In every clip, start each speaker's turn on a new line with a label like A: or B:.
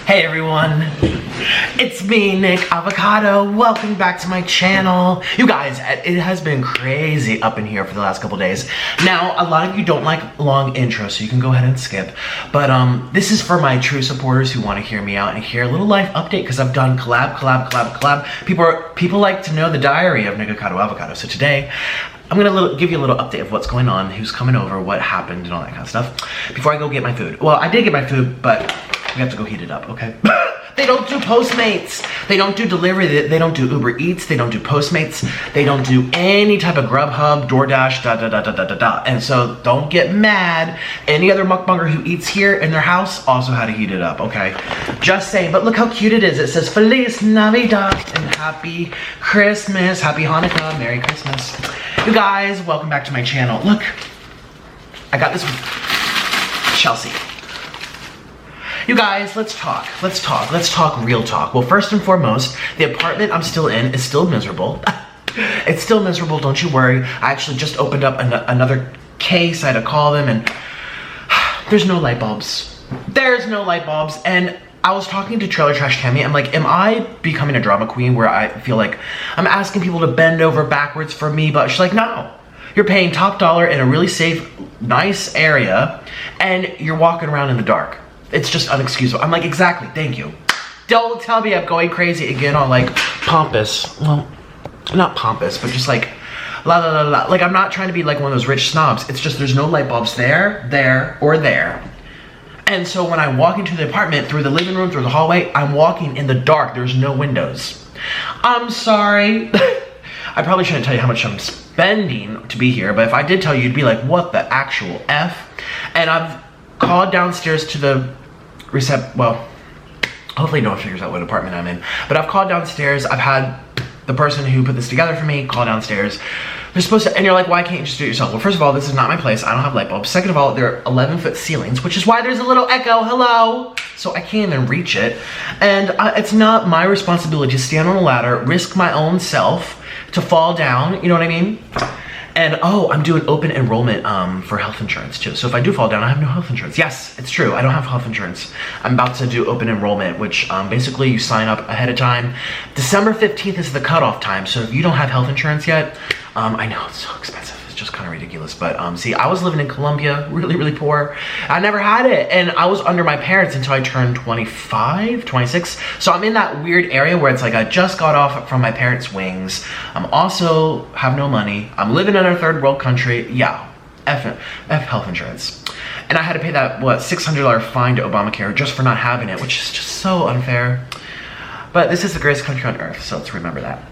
A: Hey everyone, it's me, Nick Avocado. Welcome back to my channel. You guys, it has been crazy up in here for the last couple days. Now, a lot of you don't like long intros, so you can go ahead and skip. But this is for my true supporters who want to hear me out and hear a little life update, because I've done collab. People like to know the diary of Nikocado Avocado. So today, I'm gonna give you a little update of what's going on, who's coming over, what happened, and all that kind of stuff, before I go get my food. Well, I did get my food, but we have to go heat it up, okay? They don't do Postmates. They don't do delivery. They don't do Uber Eats. They don't do Postmates. They don't do any type of Grubhub, DoorDash, And so don't get mad. Any other mukbanger who eats here in their house also had to heat it up, okay? Just saying. But look how cute it is. It says Feliz Navidad and Happy Christmas. Happy Hanukkah. Merry Christmas. You guys, welcome back to my channel. Look, I got this with Chelsea. You guys, let's talk real talk. Well, first and foremost, the apartment I'm still in is still miserable. It's still miserable, don't you worry. I actually just opened up another case. I had to call them, and there's no light bulbs. There's no light bulbs. And I was talking to Trailer Trash Tammy. I'm like, am I becoming a drama queen where I feel like I'm asking people to bend over backwards for me? But she's like, no. You're paying top dollar in a really safe, nice area, and you're walking around in the dark. It's just unexcusable. I'm like, exactly, thank you. Don't tell me I'm going crazy again on like pompous. Well, not pompous, but just like la la la la. Like, I'm not trying to be like one of those rich snobs. It's just there's no light bulbs there, or there. And so when I walk into the apartment, through the living room, through the hallway, I'm walking in the dark. There's no windows. I'm sorry. I probably shouldn't tell you how much I'm spending to be here, but if I did tell you, you'd be like, what the actual F? And I've called downstairs to the well, hopefully no one figures out what apartment I'm in, but I've called downstairs. I've had the person who put this together for me call downstairs. They're supposed to, and you're like, why can't you just do it yourself? Well, first of all, this is not my place. I don't have light bulbs. Second of all, they're 11-foot ceilings, which is why there's a little echo, hello. So I can't even reach it. And it's not my responsibility to stand on a ladder, risk my own self to fall down, you know what I mean? And oh, I'm doing open enrollment for health insurance too. So if I do fall down, I have no health insurance. Yes, it's true, I don't have health insurance. I'm about to do open enrollment, which basically you sign up ahead of time. December 15th is the cutoff time. So if you don't have health insurance yet, I know it's so expensive. It's just kind of ridiculous. But see, I was living in Colombia, really poor. I never had it. And I was under my parents until I turned 25, 26. So I'm in that weird area where it's like I just got off from my parents' wings. I'm also have no money. I'm living in a third world country. Yeah, F health insurance. And I had to pay that, what, $600 fine to Obamacare just for not having it, which is just so unfair. But this is the greatest country on earth, so let's remember that.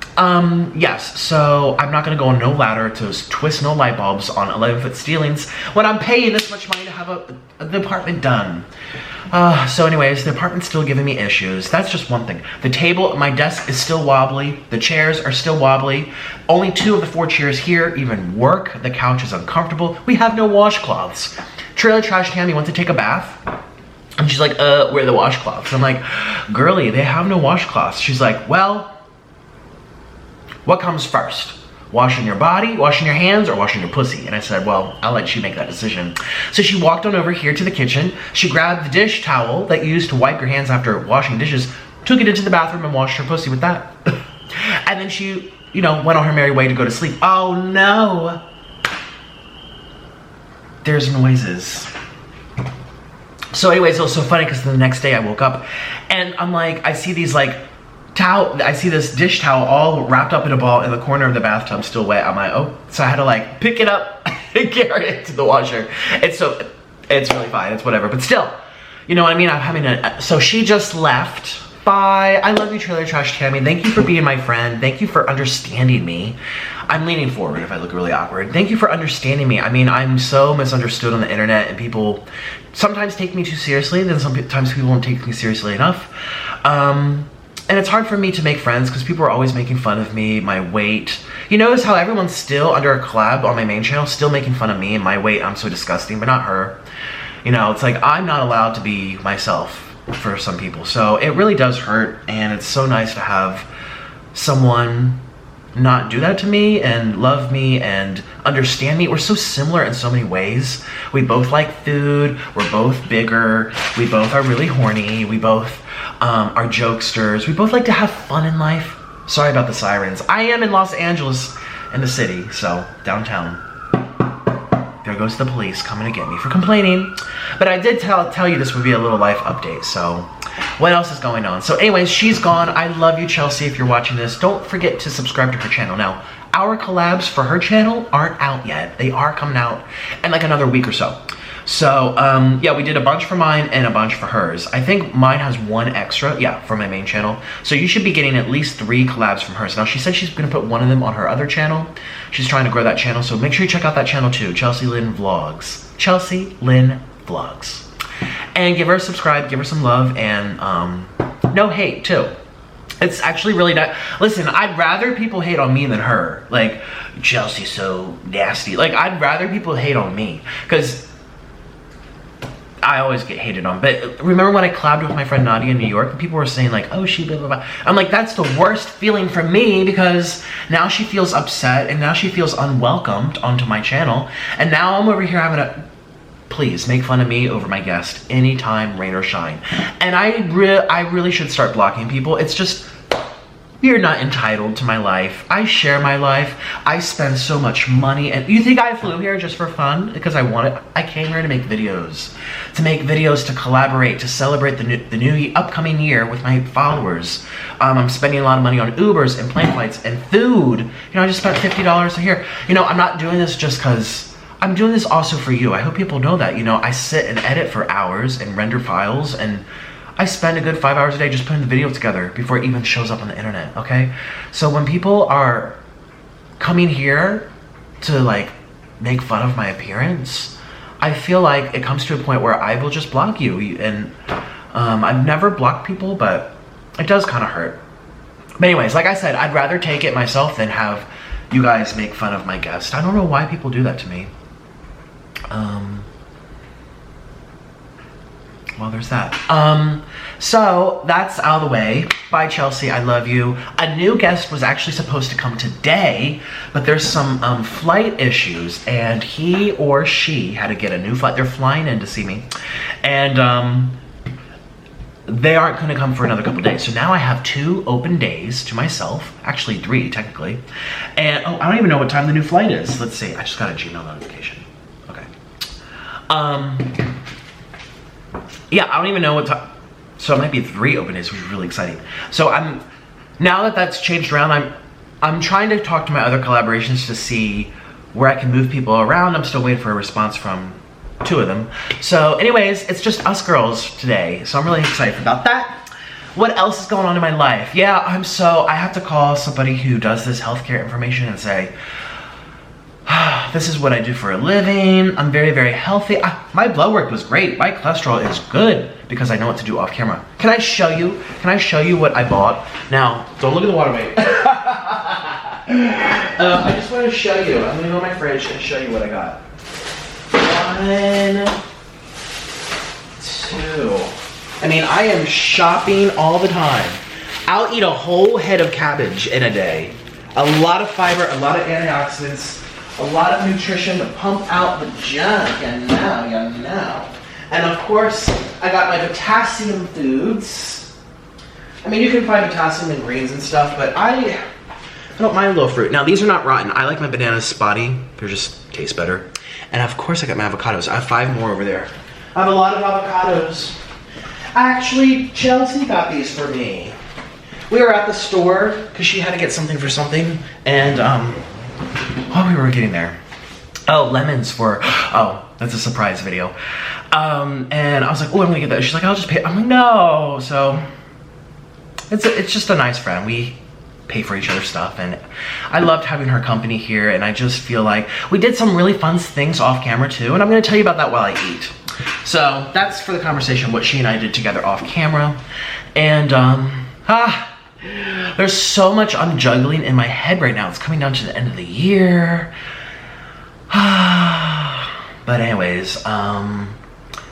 A: Yes, so I'm not gonna go on no ladder to twist no light bulbs on 11-foot ceilings when I'm paying this much money to have the apartment done. So anyways, the apartment's still giving me issues. That's just one thing. The table at my desk is still wobbly. The chairs are still wobbly. Only 2 of the 4 chairs here even work. The couch is uncomfortable. We have no washcloths. Trailer Trash Tammy went to take a bath. And she's like, where are the washcloths? I'm like, girly, they have no washcloths. She's like, well, what comes first? Washing your body, washing your hands, or washing your pussy? And I said, well, I'll let you make that decision. So she walked on over here to the kitchen. She grabbed the dish towel that you use to wipe your hands after washing dishes, took it into the bathroom and washed her pussy with that. And then she, you know, went on her merry way to go to sleep. Oh no. There's noises. So anyways, it was so funny because the next day I woke up and I'm like, I see these like I see this dish towel all wrapped up in a ball in the corner of the bathtub, still wet. I'm like, oh, so I had to like pick it up and carry it to the washer. It's really fine, it's whatever, but still, you know what I mean? I'm having so she just left. Bye. I love you, Trailer Trash Tammy. Thank you for being my friend. Thank you for understanding me. I'm leaning forward if I look really awkward. Thank you for understanding me. I mean, I'm so misunderstood on the internet, and people sometimes take me too seriously, then sometimes people don't take me seriously enough. And it's hard for me to make friends because people are always making fun of me, my weight. You notice how everyone's still under a collab on my main channel, still making fun of me and my weight. I'm so disgusting, but not her. You know, it's like I'm not allowed to be myself for some people. So it really does hurt, and it's so nice to have someone not do that to me and love me and understand me. We're so similar in so many ways. We both like food, we're both bigger, we both are really horny, we both are jokesters, we both like to have fun in life. Sorry about the sirens. I am in Los Angeles in the city, so downtown. There goes the police coming to get me for complaining. But I did tell you this would be a little life update, so what else is going on? So anyways, she's gone. I love you, Chelsea, if you're watching this. Don't forget to subscribe to her channel. Now, our collabs for her channel aren't out yet. They are coming out in like another week or so. So, yeah, we did a bunch for mine and a bunch for hers. I think mine has one extra, yeah, for my main channel. So you should be getting at least 3 collabs from hers. Now, she said she's gonna put one of them on her other channel. She's trying to grow that channel, so make sure you check out that channel too, Chelsea Lynn Vlogs. Chelsea Lynn Vlogs. And give her a subscribe, give her some love, and no hate too. It's actually really not. Listen, I'd rather people hate on me than her. Like, Chelsea's so nasty. Like, I'd rather people hate on me, because I always get hated on. But remember when I collabed with my friend Nadia in New York, and people were saying like, oh, she blah, blah, blah. I'm like, that's the worst feeling for me, because now she feels upset, and now she feels unwelcomed onto my channel. And now I'm over here having a, please make fun of me over my guest anytime, rain or shine. And I really should start blocking people. It's just, you're not entitled to my life. I share my life. I spend so much money. And you think I flew here just for fun? Because I wanted, I came here to make videos. To collaborate, to celebrate the new upcoming year with my followers. I'm spending a lot of money on Ubers and plane flights and food. You know, I just spent $50 a year. You know, I'm not doing this just because, I'm doing this also for you. I hope people know that. You know, I sit and edit for hours and render files, and I spend a good 5 hours a day just putting the video together before it even shows up on the internet, okay? So when people are coming here to like make fun of my appearance, I feel like it comes to a point where I will just block you. And I've never blocked people, but it does kind of hurt. But anyways, like I said, I'd rather take it myself than have you guys make fun of my guest. I don't know why people do that to me. Well, there's that. So that's out of the way. Bye, Chelsea, I love you. A new guest was actually supposed to come today, but there's some flight issues, and he or she had to get a new flight. They're flying in to see me, and they aren't gonna come for another couple days. So now I have 2 open days to myself, actually 3 technically. And oh, I don't even know what time the new flight is. Let's see, I just got a Gmail notification. Okay. Yeah, I don't even know what time. So it might be 3 open days, which is really exciting. So now that that's changed around, I'm trying to talk to my other collaborations to see where I can move people around. I'm still waiting for a response from 2 of them. So anyways, it's just us girls today. So I'm really excited about that. What else is going on in my life? Yeah, I have to call somebody who does this healthcare information and say, this is what I do for a living. I'm very, very healthy. My blood work was great. My cholesterol is good because I know what to do off camera. Can I show you? Can I show you what I bought? Now, don't look at the water weight. I just want to show you. I'm gonna go to my fridge and show you what I got. 1, 2. I mean, I am shopping all the time. I'll eat a whole head of cabbage in a day. A lot of fiber, a lot of antioxidants, a lot of nutrition to pump out the junk, you know. And of course, I got my potassium foods. I mean, you can find potassium in greens and stuff, but I don't mind a little fruit. Now, these are not rotten. I like my bananas spotty. They just taste better. And of course, I got my avocados. I have 5 more over there. I have a lot of avocados. Actually, Chelsea got these for me. We were at the store because she had to get something for something, and while we were getting there, oh, lemons for, oh, that's a surprise video. And I was like, oh, I'm gonna get that. She's like, I'll just pay. I'm like, no. So it's just a nice friend. We pay for each other's stuff, and I loved having her company here, and I just feel like we did some really fun things off camera too, and I'm gonna tell you about that while I eat. So that's for the conversation, what she and I did together off camera. And there's so much I'm juggling in my head right now. It's coming down to the end of the year. But anyways,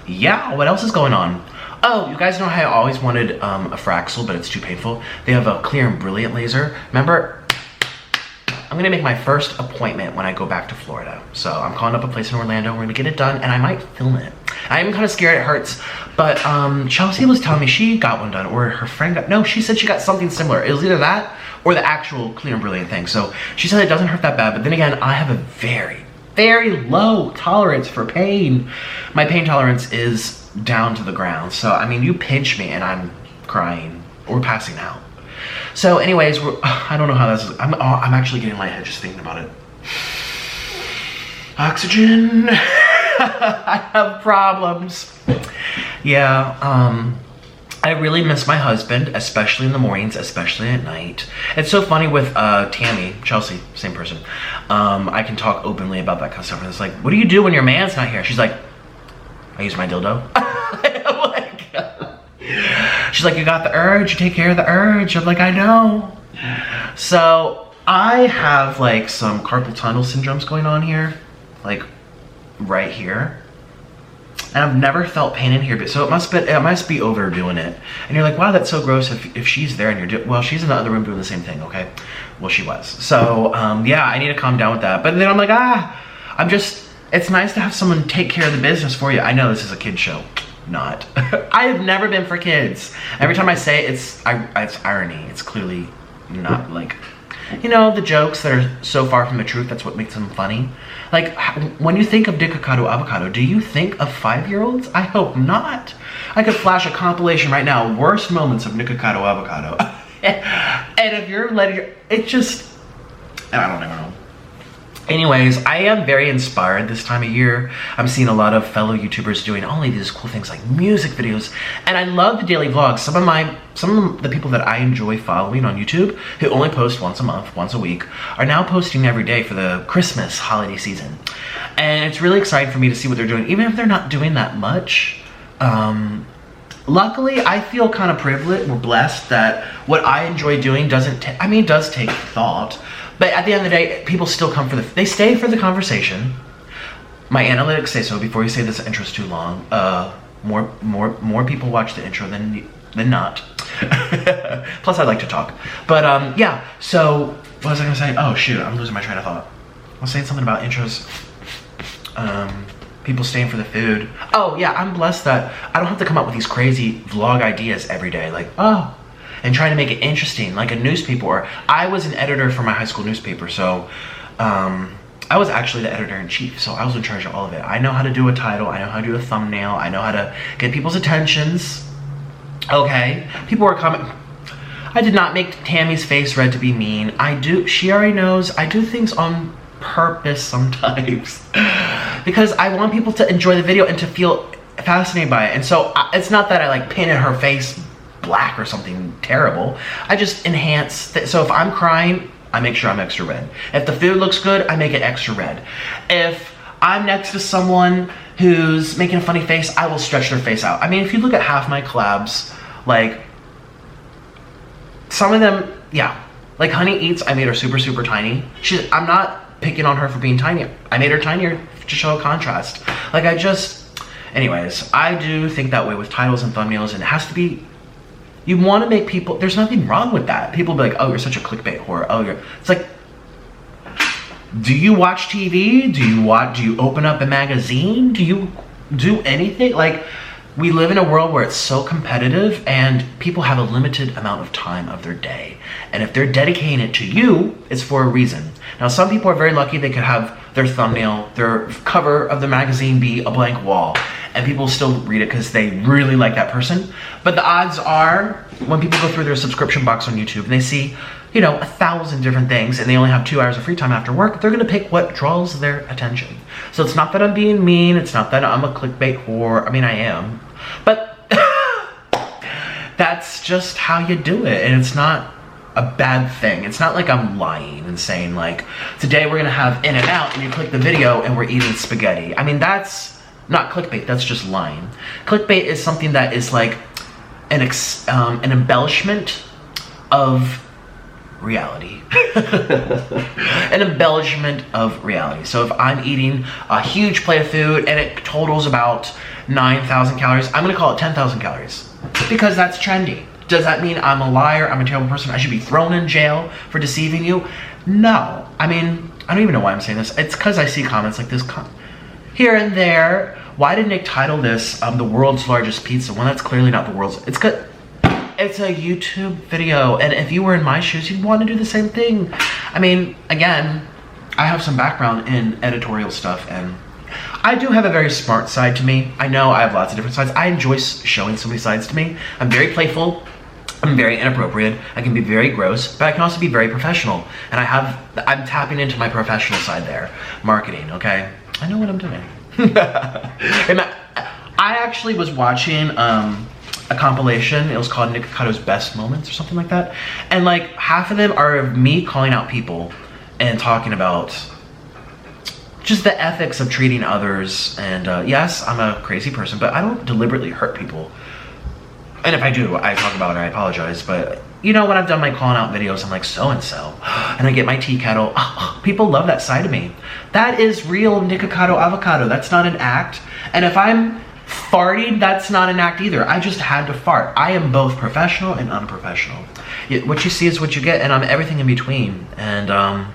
A: yeah, what else is going on? Oh, you guys know how I always wanted a Fraxel, but it's too painful. They have a clear and brilliant laser. Remember? I'm gonna make my first appointment when I go back to Florida. So I'm calling up a place in Orlando. We're gonna get it done, and I might film it. I'm kind of scared it hurts, but Chelsea was telling me she got one done, or her friend got, no, she said she got something similar. It was either that or the actual Clear and Brilliant thing. So she said it doesn't hurt that bad, but then again, I have a very, very low tolerance for pain. My pain tolerance is down to the ground. So, I mean, you pinch me and I'm crying or passing out. So anyways, I don't know how this is. I'm actually getting lightheaded just thinking about it. Oxygen. I have problems. Yeah, I really miss my husband, especially in the mornings, especially at night. It's so funny with Tammy, Chelsea, same person. I can talk openly about that kind of stuff. And it's like, what do you do when your man's not here? She's like, I use my dildo. I'm like, she's like, you got the urge, you take care of the urge. I'm like, I know. So I have like some carpal tunnel syndromes going on here, like right here. And I've never felt pain in here, but so it must be overdoing it. And you're like, wow, that's so gross if she's there and you're doing, well, she's in the other room doing the same thing, okay? Well, she was. So, yeah, I need to calm down with that. But then I'm like, it's nice to have someone take care of the business for you. I know this is a kid's show. Not. I have never been for kids. Every time I say it, it's irony. It's clearly not like, you know, the jokes that are so far from the truth, that's what makes them funny. Like, when you think of Nikocado Avocado, do you think of 5-year-olds? I hope not. I could flash a compilation right now, worst moments of Nikocado Avocado. And if you're letting it just, I don't even know. Anyways, I am very inspired this time of year. I'm seeing a lot of fellow YouTubers doing only these cool things like music videos. And I love the daily vlogs. Some of the people that I enjoy following on YouTube, who only post once a month, once a week, are now posting every day for the Christmas holiday season. And it's really exciting for me to see what they're doing, even if they're not doing that much. Luckily, I feel kind of privileged or blessed that what I enjoy doing does take thought. But at the end of the day, people still come they stay for the conversation. My analytics say so. Before you say this intro's too long, more people watch the intro than not. Plus, I like to talk. But yeah. So what was I gonna say? Oh shoot, I'm losing my train of thought. I was saying something about intros. People staying for the food. Oh yeah, I'm blessed that I don't have to come up with these crazy vlog ideas every day. Like, oh. And trying to make it interesting, like a newspaper. I was an editor for my high school newspaper, so I was actually the editor-in-chief, so I was in charge of all of it. I know how to do a title, I know how to do a thumbnail, I know how to get people's attentions. Okay, people were commenting. I did not make Tammy's face red to be mean. She already knows, I do things on purpose sometimes. Because I want people to enjoy the video and to feel fascinated by it. And so it's not that I like painted her face black or something terrible. I just enhance so if I'm crying, I make sure I'm extra red. If the food looks good, I make it extra red. If I'm next to someone who's making a funny face, I will stretch their face out. I mean, if you look at half my collabs, like some of them, yeah, like Honey Eats, I made her super tiny. I'm not picking on her for being tiny. I made her tinier to show a contrast. Like anyways, I do think that way with titles and thumbnails, and it has to be. You want to make people, there's nothing wrong with that. People be like, oh, you're such a clickbait whore. Oh, it's like, do you watch TV? Do you open up a magazine? Do you do anything? Like, we live in a world where it's so competitive and people have a limited amount of time of their day. And if they're dedicating it to you, it's for a reason. Now, some people are very lucky they could have their thumbnail, their cover of the magazine be a blank wall. And people still read it because they really like that person. But the odds are, when people go through their subscription box on YouTube and they see, you know, 1,000 different things and they only have 2 hours of free time after work, they're gonna pick what draws their attention. So it's not that I'm being mean, it's not that I'm a clickbait whore. I mean, I am. But that's just how you do it, and it's not a bad thing. It's not like I'm lying and saying like, today we're gonna have In-N-Out and you click the video and we're eating spaghetti. I mean, that's not clickbait, that's just lying. Clickbait is something that is like an embellishment of reality. An embellishment of reality. So if I'm eating a huge plate of food and it totals about 9,000 calories, I'm gonna call it 10,000 calories because that's trendy. Does that mean I'm a liar? I'm a terrible person? I should be thrown in jail for deceiving you? No. I mean, I don't even know why I'm saying this. It's because I see comments like this here and there. Why did Nick title this the world's largest pizza? Well, that's clearly not the world's. It's good. It's a YouTube video, and if you were in my shoes, you'd want to do the same thing. I mean, again, I have some background in editorial stuff, and I do have a very smart side to me. I know I have lots of different sides. I enjoy showing so many sides to me. I'm very playful. I'm very inappropriate. I can be very gross, but I can also be very professional. And I'm tapping into my professional side there. Marketing, okay? I know what I'm doing. I actually was watching a compilation. It was called Nikocado's Best Moments or something like that. And like half of them are of me calling out people and talking about just the ethics of treating others. And yes, I'm a crazy person, but I don't deliberately hurt people. And if I do, I talk about it, I apologize. But you know, when I've done my calling out videos, I'm like so-and-so. And I get my tea kettle. People love that side of me. That is real Nikocado avocado. That's not an act. And if I'm farting, that's not an act either. I just had to fart. I am both professional and unprofessional. What you see is what you get, and I'm everything in between. And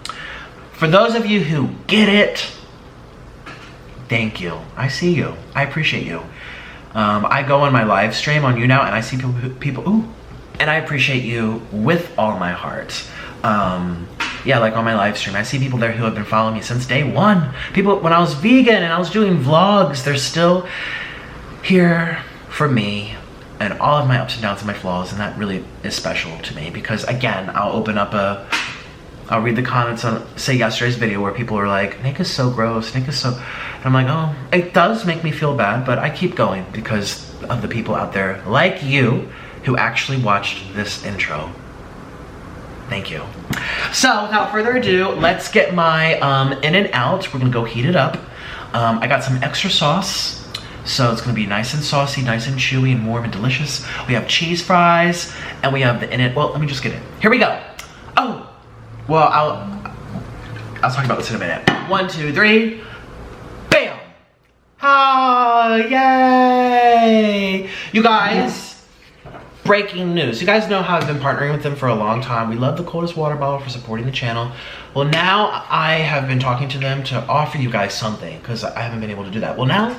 A: for those of you who get it, thank you. I see you. I appreciate you. I go on my live stream on you now, and I see people, ooh, and I appreciate you with all my heart. Yeah, like on my live stream, I see people there who have been following me since day one. People, when I was vegan and I was doing vlogs, they're still here for me and all of my ups and downs and my flaws, and that really is special to me because, again, I'll read the comments on, say, yesterday's video where people are like, Nick is so gross, Nick is so... And I'm like, oh, it does make me feel bad, but I keep going because of the people out there like you who actually watched this intro. Thank you. So, without further ado, let's get my In-N-Out. We're gonna go heat it up. I got some extra sauce, so it's gonna be nice and saucy, nice and chewy and warm and delicious. We have cheese fries, and we have the well, let me just get it. Here we go. Oh, well, I'll talk about this in a minute. 1, 2, 3, bam! Oh, yay! You guys, breaking news. You guys know how I've been partnering with them for a long time. We love the coldest water bottle for supporting the channel. Well, now I have been talking to them to offer you guys something because I haven't been able to do that. Well, now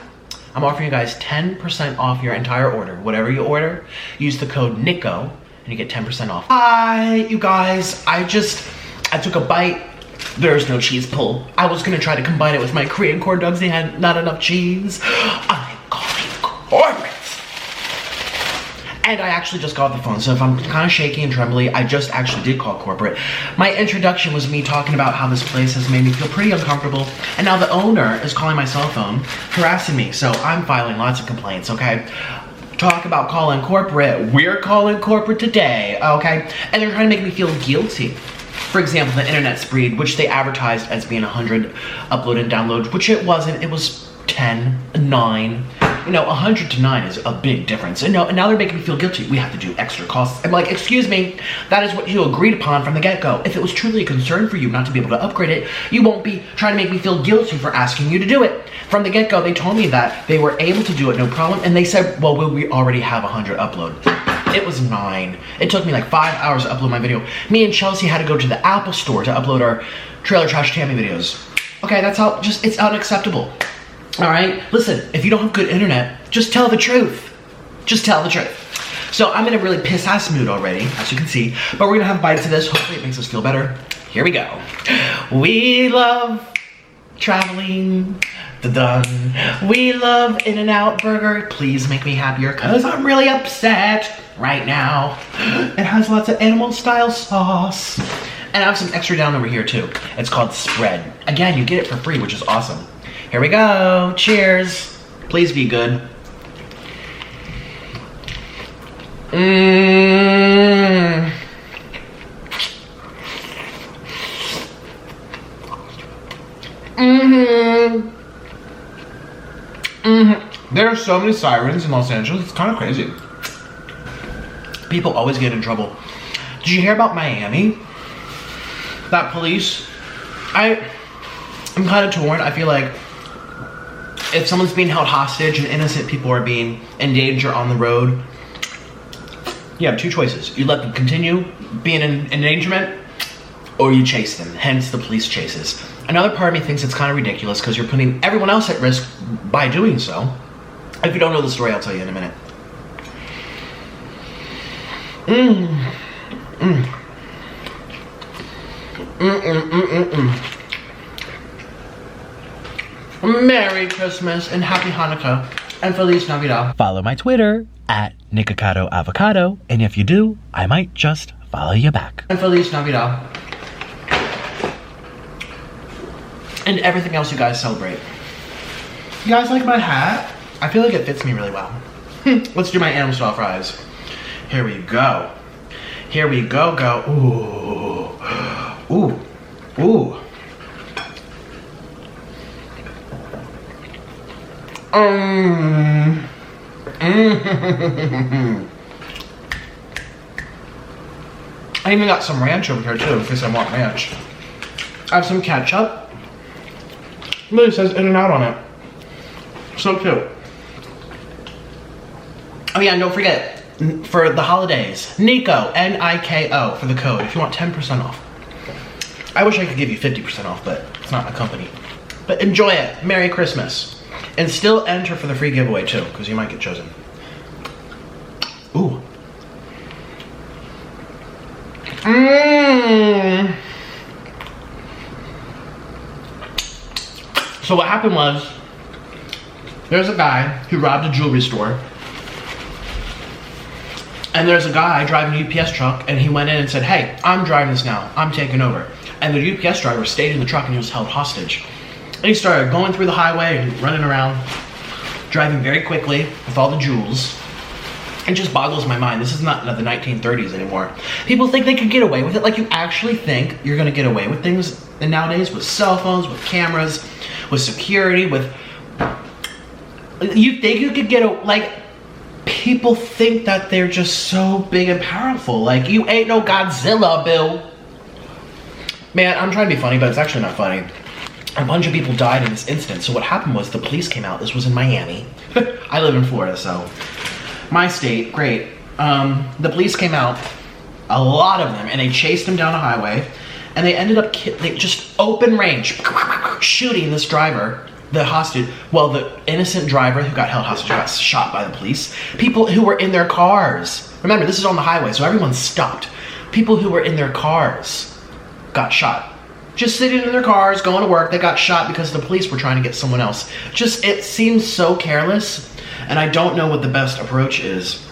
A: I'm offering you guys 10% off your entire order. Whatever you order, use the code NICO and you get 10% off. Hi, you guys. I took a bite. There's no cheese pull. I was gonna try to combine it with my Korean corn dogs. They had not enough cheese. I'm calling corporate. And I actually just got off the phone, so if I'm kind of shaky and trembly, I just actually did call corporate. My introduction was me talking about how this place has made me feel pretty uncomfortable, and now the owner is calling my cell phone, harassing me, so I'm filing lots of complaints, okay? Talk about calling corporate. We're calling corporate today, okay? And they're trying to make me feel guilty. For example, the internet speed, which they advertised as being 100 upload and download, which it wasn't. It was 10, 9. You know, 100 to 9 is a big difference. And now they're making me feel guilty. We have to do extra costs. I'm like, excuse me, that is what you agreed upon from the get-go. If it was truly a concern for you not to be able to upgrade it, you won't be trying to make me feel guilty for asking you to do it. From the get-go, they told me that they were able to do it, no problem. And they said, well, we already have 100 upload. It was 9. It took me like 5 hours to upload my video. Me and Chelsea had to go to the Apple store to upload our Trailer Trash Tammy videos. Okay, that's how, it's unacceptable. All right, listen, if you don't have good internet, just tell the truth. Just tell the truth. So I'm in a really piss-ass mood already, as you can see, but we're gonna have bites of this. Hopefully it makes us feel better. Here we go. We love traveling. Dun. We love In-N-Out Burger. Please make me happier, cause I'm really upset right now. It has lots of animal-style sauce. And I have some extra down over here too. It's called Spread. Again, you get it for free, which is awesome. Here we go. Cheers. Please be good. Mmm. Mm-hmm. Mm-hmm. There are so many sirens in Los Angeles. It's kind of crazy. People always get in trouble. Did you hear about Miami? That police? I'm kind of torn. I feel like if someone's being held hostage and innocent people are being in danger on the road, You have two choices. You let them continue being in endangerment, or you chase them, hence the police chases. Another part of me thinks it's kind of ridiculous because you're putting everyone else at risk by doing so. If you don't know the story, I'll tell you in a minute. Merry Christmas and Happy Hanukkah and Feliz Navidad. Follow my Twitter at Nikocado Avocado, and if you do, I might just follow you back. And Feliz Navidad. And everything else you guys celebrate. You guys like my hat? I feel like it fits me really well. Let's do my animal style fries. Here we go. Here we go, go. Ooh. Ooh. Ooh. I even got some ranch over here too, in case I want ranch. I have some ketchup. It really says In-N-Out on it. So cute. Oh yeah, and don't forget, for the holidays, Nico, N-I-K-O, for the code, if you want 10% off. I wish I could give you 50% off, but it's not a company. But enjoy it. Merry Christmas. And still enter for the free giveaway too, because you might get chosen. Ooh. So what happened was, there's a guy who robbed a jewelry store. And there's a guy driving a UPS truck, and he went in and said, hey, I'm driving this now. I'm taking over. And the UPS driver stayed in the truck and he was held hostage. And he started going through the highway and running around, driving very quickly with all the jewels. It just boggles my mind. This is not the 1930s anymore. People think they could get away with it. Like, you actually think you're gonna get away with things nowadays with cell phones, with cameras, with security, with... You think you could get like, people think that they're just so big and powerful. Like, you ain't no Godzilla, Bill. Man, I'm trying to be funny, but it's actually not funny. A bunch of people died in this incident. So what happened was the police came out. This was in Miami. I live in Florida, so my state, great. The police came out, a lot of them, and they chased him down a highway, and they ended up, they just open range, shooting this driver, the hostage. Well, the innocent driver who got held hostage got shot by the police. People who were in their cars. Remember, this is on the highway, so everyone stopped. People who were in their cars got shot. Just sitting in their cars, going to work, they got shot because the police were trying to get someone else. Just, it seems so careless, and I don't know what the best approach is.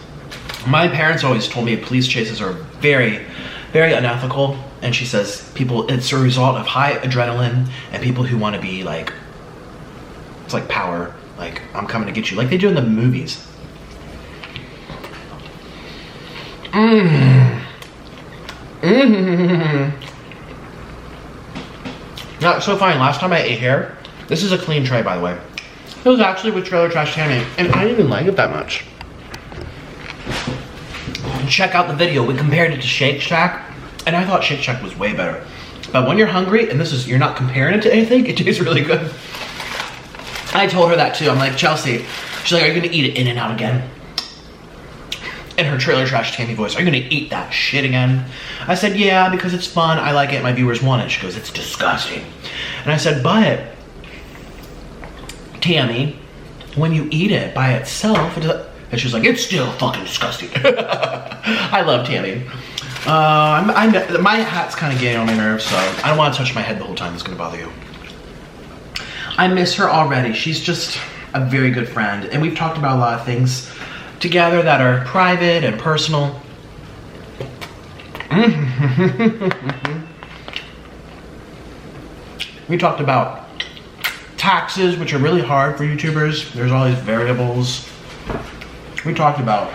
A: My parents always told me police chases are very, very unethical, and she says it's a result of high adrenaline and people who want to be like, it's like power, like I'm coming to get you, like they do in the movies. Now, so fine, last time I ate here, this is a clean tray, by the way. It was actually with Trailer Trash Tammy, and I didn't even like it that much. Check out the video, we compared it to Shake Shack, and I thought Shake Shack was way better. But when you're hungry, and you're not comparing it to anything, it tastes really good. I told her that too, I'm like, Chelsea, she's like, are you gonna eat it In-N-Out again? In her Trailer Trash Tammy voice, are you gonna eat that shit again? I said, yeah, because it's fun, I like it, my viewers want it. She goes, it's disgusting. And I said, but, Tammy, when you eat it by itself, and she's like, it's still fucking disgusting. I love Tammy. My hat's kind of getting on my nerves, so I don't want to touch my head the whole time. It's gonna bother you. I miss her already. She's just a very good friend, and we've talked about a lot of things together that are private and personal. We talked about taxes, which are really hard for YouTubers. There's all these variables. We talked about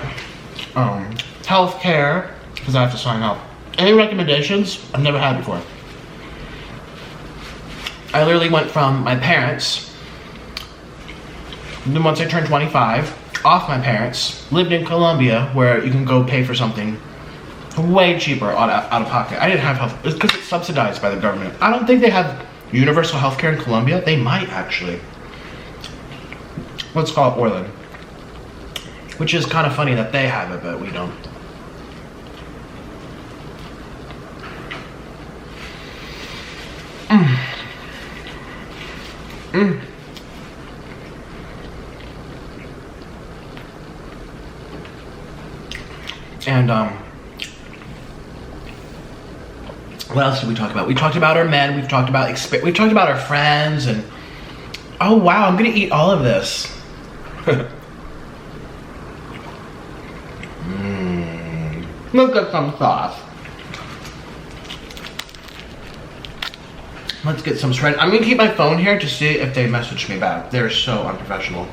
A: healthcare, because I have to sign up. Any recommendations? I've never had before. I literally went from my parents, then once I turned 25, off my parents, lived in Colombia, where you can go pay for something way cheaper out of pocket. I didn't have health, it's because it's subsidized by the government. I don't think they have universal healthcare in Colombia. They might actually. Let's call it Orland. Which is kind of funny that they have it, but we don't. What else did we talk about? We talked about our men. We've talked about our friends, and oh wow, I'm gonna eat all of this. Look at some sauce. Let's get some shredded. I'm gonna keep my phone here to see if they message me back. They're so unprofessional.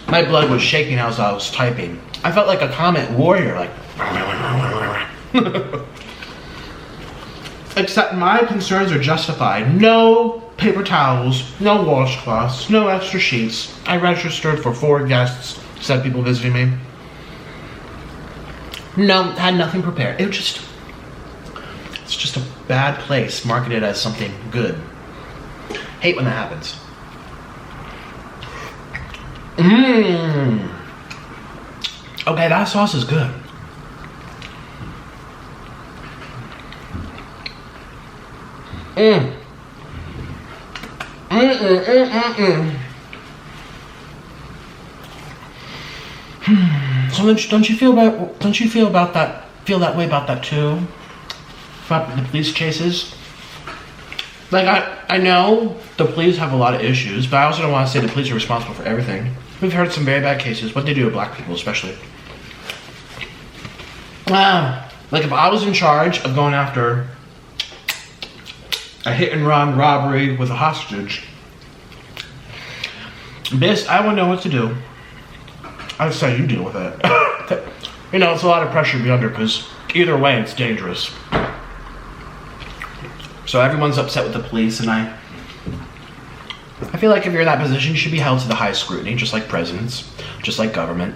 A: My blood was shaking as I was typing. I felt like a comment warrior, like. Except my concerns are justified. No paper towels, no washcloths, no extra sheets. I registered for 4 guests, said people visiting me. No, had nothing prepared. It's just a bad place marketed as something good. Hate when that happens. Okay, that sauce is good. So don't you feel that way about that too? About the police chases? Like I know the police have a lot of issues, but I also don't want to say the police are responsible for everything. We've heard some very bad cases, what they do to black people especially. Like if I was in charge of going after a hit and run robbery with a hostage, bitch, I wouldn't know what to do. I'd say you deal with it. You know, it's a lot of pressure to be under because either way it's dangerous. So everyone's upset with the police, and I feel like if you're in that position, you should be held to the highest scrutiny, just like presidents, just like government,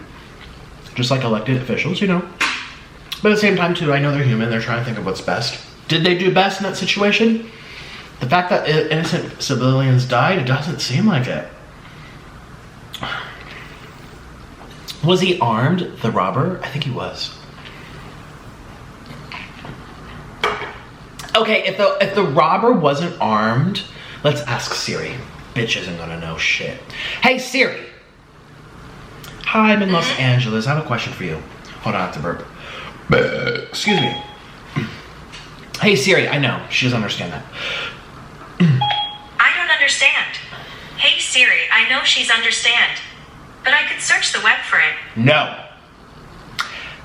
A: just like elected officials, you know. But at the same time too, I know they're human, they're trying to think of what's best. Did they do best in that situation? The fact that innocent civilians died, it doesn't seem like it. Was he armed, the robber? I think he was. Okay, if the robber wasn't armed, let's ask Siri. Bitch isn't gonna know shit. Hey Siri. Hi, I'm in Los Angeles. I have a question for you. Hold on, I have to burp. Excuse me. Hey Siri, I know, she doesn't understand that.
B: I don't understand. Hey Siri, I know she's understand. But I could search the web for it.
A: No.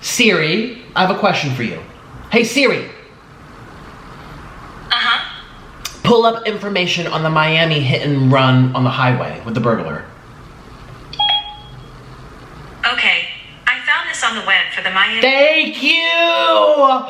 A: Siri, I have a question for you. Hey Siri.
B: Uh-huh.
A: Pull up information on the Miami hit and run on the highway with the burglar.
B: Okay. I found this on the web for the Miami...
A: Thank you!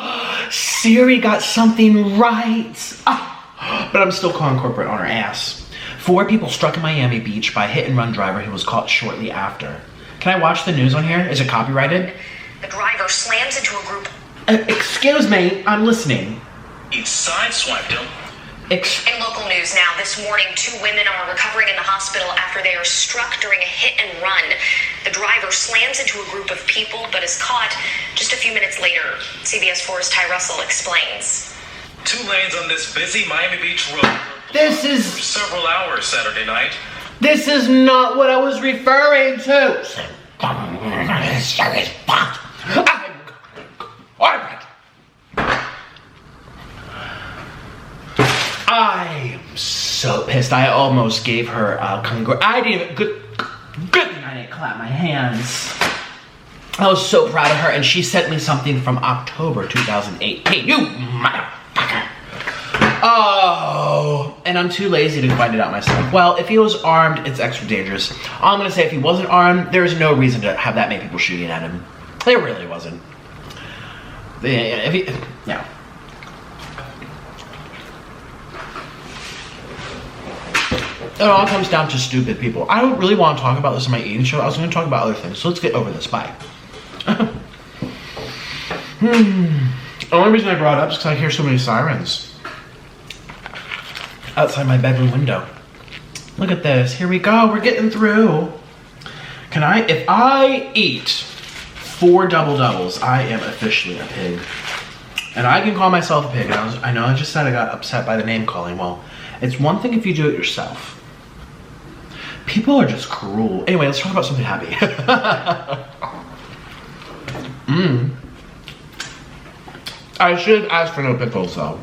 A: Siri got something right. But I'm still calling corporate on her ass. 4 people struck in Miami Beach by a hit-and-run driver who was caught shortly after. Can I watch the news on here? Is it copyrighted?
B: The driver slams into a group...
A: Excuse me, I'm listening.
C: He sideswiped him.
B: In local news now, this morning, 2 women are recovering in the hospital after they are struck during a hit-and-run. The driver slams into a group of people, but is caught just a few minutes later. CBS 4's Ty Russell explains.
C: 2 lanes on this busy Miami Beach road.
A: This is...
C: For several hours Saturday night.
A: This is not what I was referring to. I'm so pissed. I almost gave her a I didn't even... Good thing I didn't clap my hands. I was so proud of her, and she sent me something from October 2018. You motherfucker. Oh, and I'm too lazy to find it out myself. Well, if he was armed, it's extra dangerous. All I'm gonna say, if he wasn't armed, there's no reason to have that many people shooting at him. There really wasn't. Yeah. It all comes down to stupid people. I don't really want to talk about this in my eating show. I was going to talk about other things. So let's get over this. Bye. The only reason I brought it up is because I hear so many sirens outside my bedroom window. Look at this. Here we go. We're getting through. If I eat 4 double doubles, I am officially a pig. And I can call myself a pig. I know I just said I got upset by the name calling. Well, it's one thing if you do it yourself. People are just cruel. Anyway, let's talk about something happy. I should ask for no pickles though.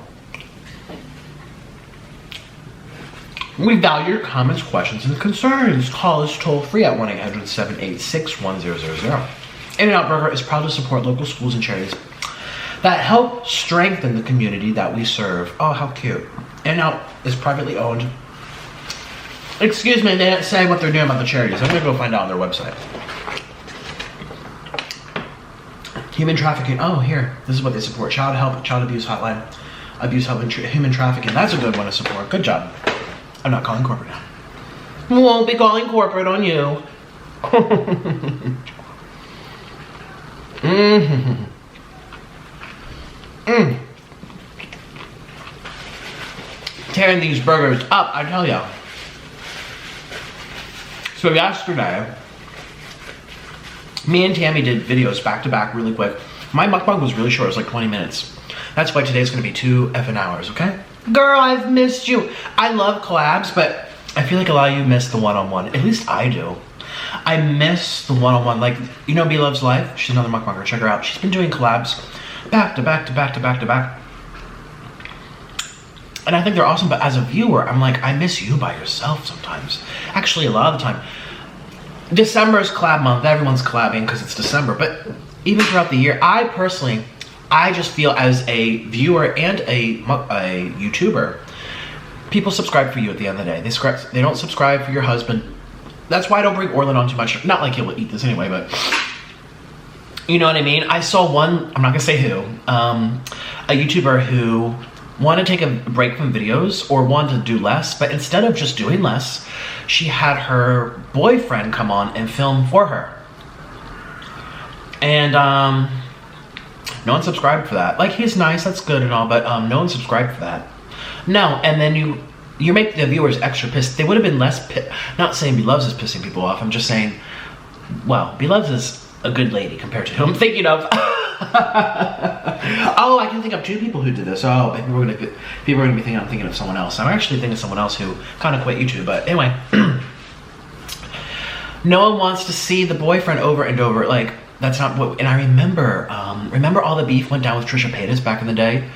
A: We value your comments, questions, and concerns. Call us toll-free at 1-800-786-1000. In-N-Out Burger is proud to support local schools and charities that help strengthen the community that we serve. Oh, how cute. In-N-Out is privately owned. Excuse me, they didn't say what they're doing about the charities. I'm gonna go find out on their website. Human trafficking. Oh, here. This is what they support. Child help, child abuse hotline. Abuse help, and human trafficking. That's a good one to support. Good job. I'm not calling corporate now. Won't be calling corporate on you. Tearing these burgers up, I tell ya. So yesterday, me and Tammy did videos back to back really quick. My mukbang was really short, it was like 20 minutes. That's why today's gonna be 2 effing hours, okay? Girl, I've missed you. I love collabs, but I feel like a lot of you miss the one-on-one. At least I do. I miss the one-on-one. Like, you know B Loves Life? She's another mukbanger, check her out. She's been doing collabs back to back to back to back to back. And I think they're awesome, but as a viewer, I'm like, I miss you by yourself sometimes. Actually, a lot of the time. December is collab month, everyone's collabing because it's December, but even throughout the year, I just feel as a viewer and a YouTuber, people subscribe for you at the end of the day. They don't subscribe for your husband. That's why I don't bring Orlin on too much. Not like he'll eat this anyway, but you know what I mean? I saw one, I'm not gonna say who, a YouTuber who wanted to take a break from videos or wanted to do less, but instead of just doing less, she had her boyfriend come on and film for her. And no one subscribed for that. Like, he's nice, that's good and all, but no one subscribed for that. No, and then you make the viewers extra pissed. They would have been less not saying B Loves is pissing people off, I'm just saying, well, B Loves is a good lady compared to who I'm thinking of. Oh, I can think of 2 people who did this. Oh, people are gonna be thinking I'm thinking of someone else. I'm actually thinking of someone else who kind of quit YouTube, but anyway. No one wants to see the boyfriend over and over, like, that's not what, and I remember all the beef went down with Trisha Paytas back in the day.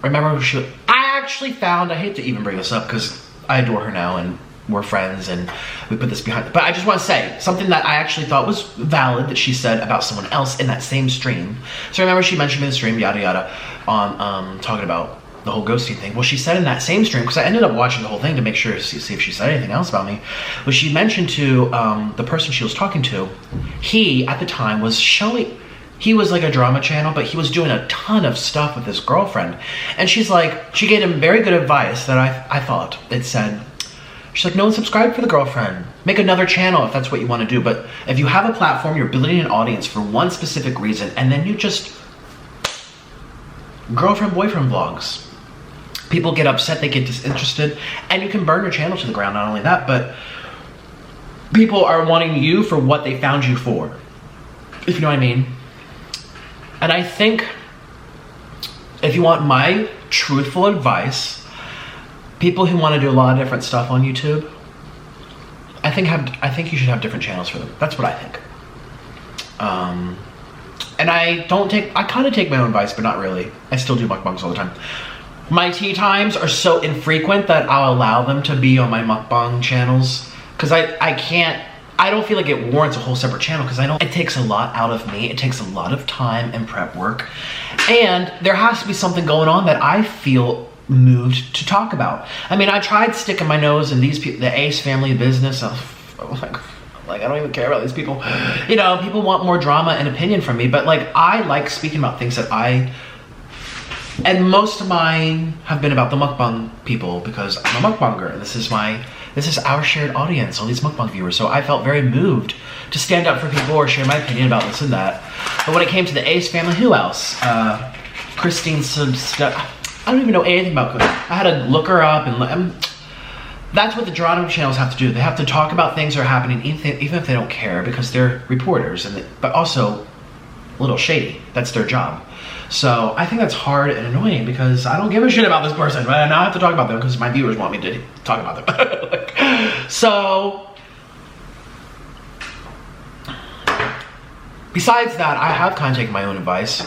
A: Remember I actually found, I hate to even bring this up because I adore her now and we're friends and we put this behind, but I just want to say something that I actually thought was valid that she said about someone else in that same stream. So remember she mentioned me in the stream, yada yada, on talking about the whole ghosting thing. Well, she said in that same stream, because I ended up watching the whole thing to make sure to see if she said anything else about me, but she mentioned to the person she was talking to, he at the time was showing, he was like a drama channel, but he was doing a ton of stuff with his girlfriend. And she's like, she gave him very good advice that I thought. It said, she's like, no one subscribed for the girlfriend. Make another channel if that's what you want to do. But if you have a platform, you're building an audience for one specific reason, and then you just girlfriend, boyfriend vlogs. People get upset, they get disinterested, and you can burn your channel to the ground. Not only that, but people are wanting you for what they found you for, if you know what I mean. And I think if you want my truthful advice, people who want to do a lot of different stuff on YouTube, I think you should have different channels for them. That's what I think. And I kind of take my own advice, but not really. I still do mukbangs all the time. My tea times are so infrequent that I'll allow them to be on my mukbang channels, because I don't feel like it warrants a whole separate channel, because I know it takes a lot out of me. It takes a lot of time and prep work, and there has to be something going on that I feel moved to talk about. I mean, I tried sticking my nose in these people, the Ace family business. Like I don't even care about these people. You know, people want more drama and opinion from me, but like I like speaking about things that and most of mine have been about the mukbang people, because I'm a mukbanger and this is our shared audience, all these mukbang viewers. So I felt very moved to stand up for people or share my opinion about this and that. But when it came to the Ace family, who else? Christine I don't even know anything about cooking. I had to look her up, and that's what the drama channels have to do. They have to talk about things that are happening, even if they don't care, because they're reporters, but also a little shady. That's their job. So I think that's hard and annoying, because I don't give a shit about this person, but now I have to talk about them because my viewers want me to talk about them. So besides that, I have kind of taken my own advice.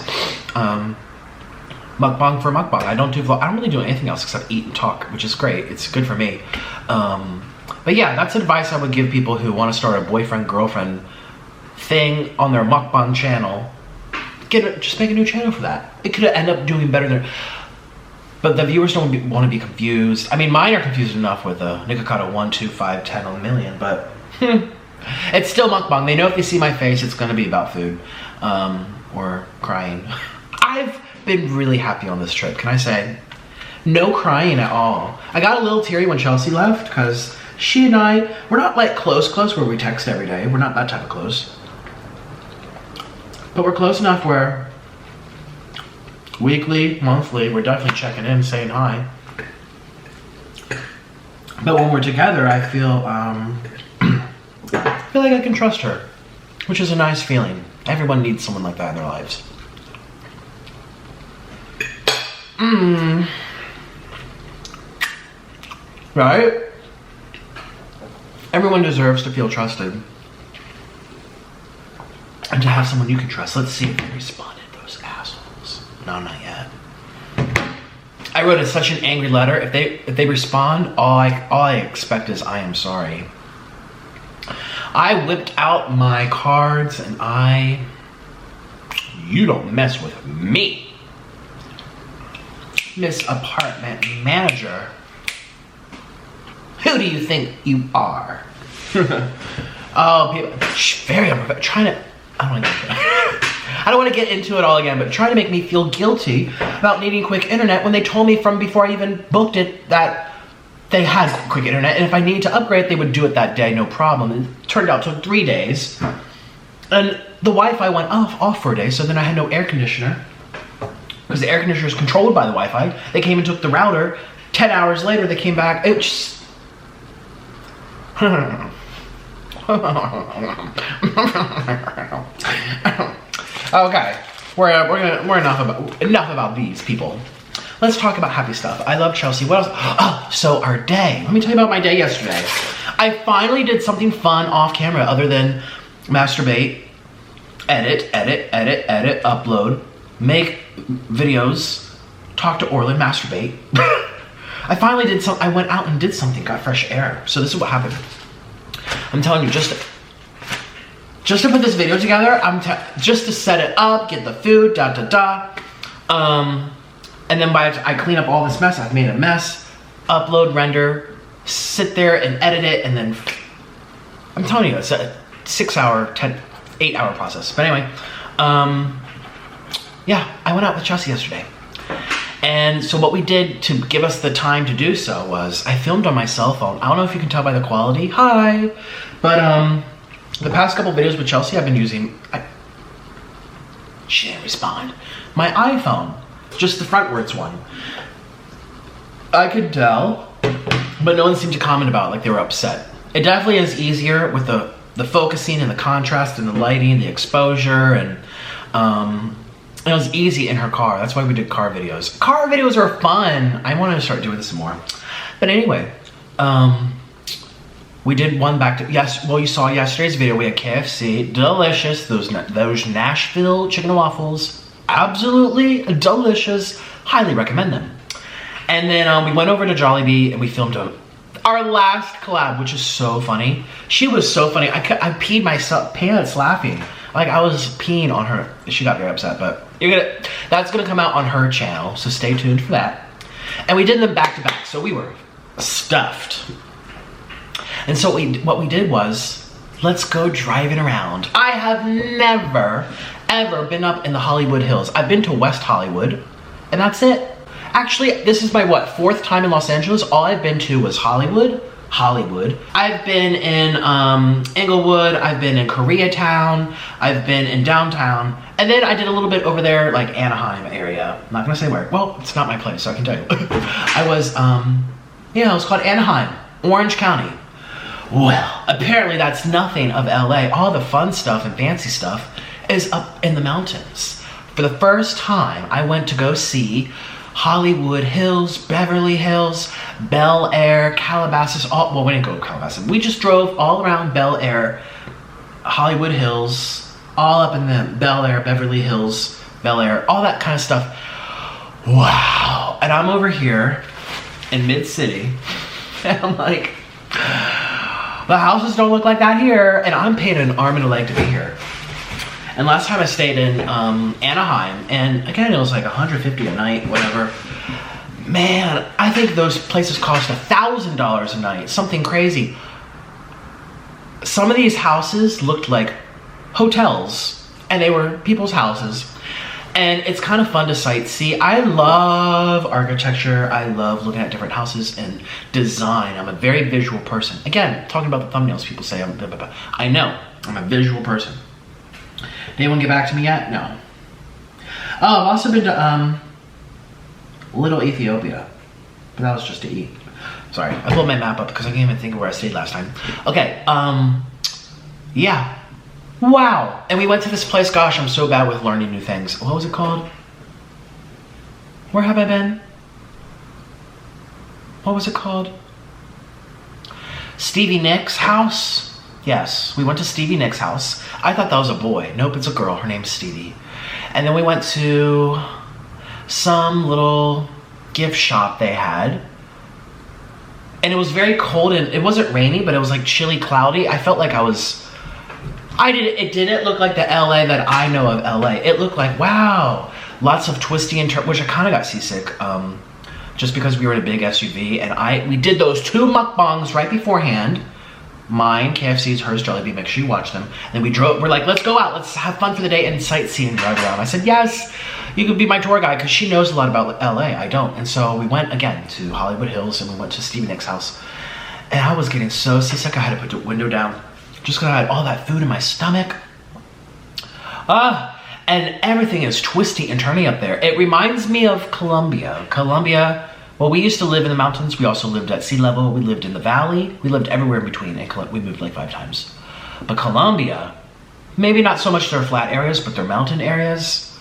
A: mukbang for mukbang. I don't really do anything else except eat and talk, which is great. It's good for me. But yeah, that's advice I would give people who want to start a boyfriend-girlfriend thing on their mukbang channel. Just make a new channel for that. It could end up doing better than... But the viewers don't want to be confused. I mean, mine are confused enough with the Nikocado 1, 2, 5, 10, 1 million, but it's still mukbang. They know if they see my face, it's going to be about food or crying. I've been really happy on this trip, can I say? No crying at all. I got a little teary when Chelsea left because she and I, we're not like close where we text every day. We're not that type of close. But we're close enough where weekly, monthly, we're definitely checking in, saying hi. But when we're together, I feel like I can trust her, which is a nice feeling. Everyone needs someone like that in their lives. Right? Everyone deserves to feel trusted. And to have someone you can trust. Let's see if they responded, those assholes. No, not yet. I wrote such an angry letter. If they respond, all I expect is I am sorry. I whipped out my cards and you don't mess with me, Miss Apartment Manager. Who do you think you are? Oh, people, very unprofessional. Trying to, I don't want to get into it all again, but trying to make me feel guilty about needing quick internet when they told me from before I even booked it that they had quick internet, and if I needed to upgrade, they would do it that day, no problem. It turned out to 3 days, and the Wi-Fi went off for a day, so then I had no air conditioner, because the air conditioner is controlled by the Wi-Fi. They came and took the router. 10 hours later, they came back. It just... Okay, we're enough about these people. Let's talk about happy stuff. I love Chelsea. What else? Oh, so our day. Let me tell you about my day yesterday. I finally did something fun off camera other than masturbate, edit, upload, make videos, talk to Orlin, masturbate. I finally did something. I went out and did something, got fresh air. So this is what happened. I'm telling you, just to put this video together, just to set it up, get the food, and then I clean up all this mess. I've made a mess, upload, render, sit there and edit it, and then I'm telling you, it's a 8-hour process. But anyway, yeah, I went out with Chelsea yesterday. And so what we did to give us the time to do so was I filmed on my cell phone. I don't know if you can tell by the quality. Hi. But the past couple videos with Chelsea I've been using, she didn't respond. My iPhone, just the frontwards one. I could tell, but no one seemed to comment about it, like they were upset. It definitely is easier with the focusing and the contrast and the lighting, the exposure, and it was easy in her car. That's why we did car videos. Car videos are fun. I want to start doing this more. But anyway, we did one back to, well, you saw yesterday's video. We had KFC, delicious. Those Nashville chicken and waffles, absolutely delicious. Highly recommend them. And then we went over to Jollibee and we filmed our last collab, which is so funny. She was so funny. I peed myself pants laughing. Like I was peeing on her. She got very upset, but that's gonna come out on her channel, so stay tuned for that. And we did them back to back, so we were stuffed. And so what we did was, let's go driving around. I have never, ever been up in the Hollywood Hills. I've been to West Hollywood, and that's it. Actually, this is my, 4th time in Los Angeles. All I've been to was Hollywood. I've been in Inglewood, I've been in Koreatown, I've been in downtown, and then I did a little bit over there, like Anaheim area. I'm not gonna say where. Well, it's not my place, so I can tell you. I was, it was called Anaheim, Orange County. Well, apparently that's nothing of LA. All the fun stuff and fancy stuff is up in the mountains. For the first time, I went to go see Hollywood Hills, Beverly Hills, Bel Air, Calabasas, well, we didn't go to Calabasas. We just drove all around Bel Air, Hollywood Hills, all up in the Bel Air, Beverly Hills, Bel Air, all that kind of stuff. wow. And I'm over here in mid-city, and I'm like, the houses don't look like that here, and I'm paying an arm and a leg to be here. And last time I stayed in Anaheim, and again, it was like $150 a night, whatever. Man, I think those places cost $1,000 a night, something crazy. Some of these houses looked like hotels, and they were people's houses. And it's kind of fun to sightsee. I love architecture. I love looking at different houses and design. I'm a very visual person. Again, talking about the thumbnails, people say I'm blah, blah, blah. I know, I'm a visual person. Did anyone get back to me yet? No. Oh, I've also been to Little Ethiopia, but that was just to eat. Sorry, I pulled my map up because I can't even think of where I stayed last time. Okay, yeah. Wow, and we went to this place. Gosh, I'm so bad with learning new things. What was it called? Where have I been? What was it called? Stevie Nicks' house? Yes, we went to Stevie Nicks' house. I thought that was a boy. Nope, it's a girl. Her name's Stevie. And then we went to some little gift shop they had. And it was very cold, and it wasn't rainy, but it was like chilly, cloudy. I felt like it didn't look like the LA that I know of LA. It looked like, wow, lots of twisty and which I kind of got seasick, just because we were in a big SUV, and we did those 2 mukbangs right beforehand. Mine, KFC's, hers, Jollibee. Make sure you watch them. And then we're like, let's go out, let's have fun for the day and sightsee and drive around. I said, yes, you could be my tour guide, because she knows a lot about LA. I don't. And so we went again to Hollywood Hills, and we went to Stevie Nicks' house. And I was getting so seasick, I had to put the window down, just because I had all that food in my stomach. And everything is twisty and turny up there. It reminds me of Colombia. Colombia, well, we used to live in the mountains. We also lived at sea level. We lived in the valley. We lived everywhere in between. We moved like 5 times. But Colombia, maybe not so much their flat areas, but their mountain areas.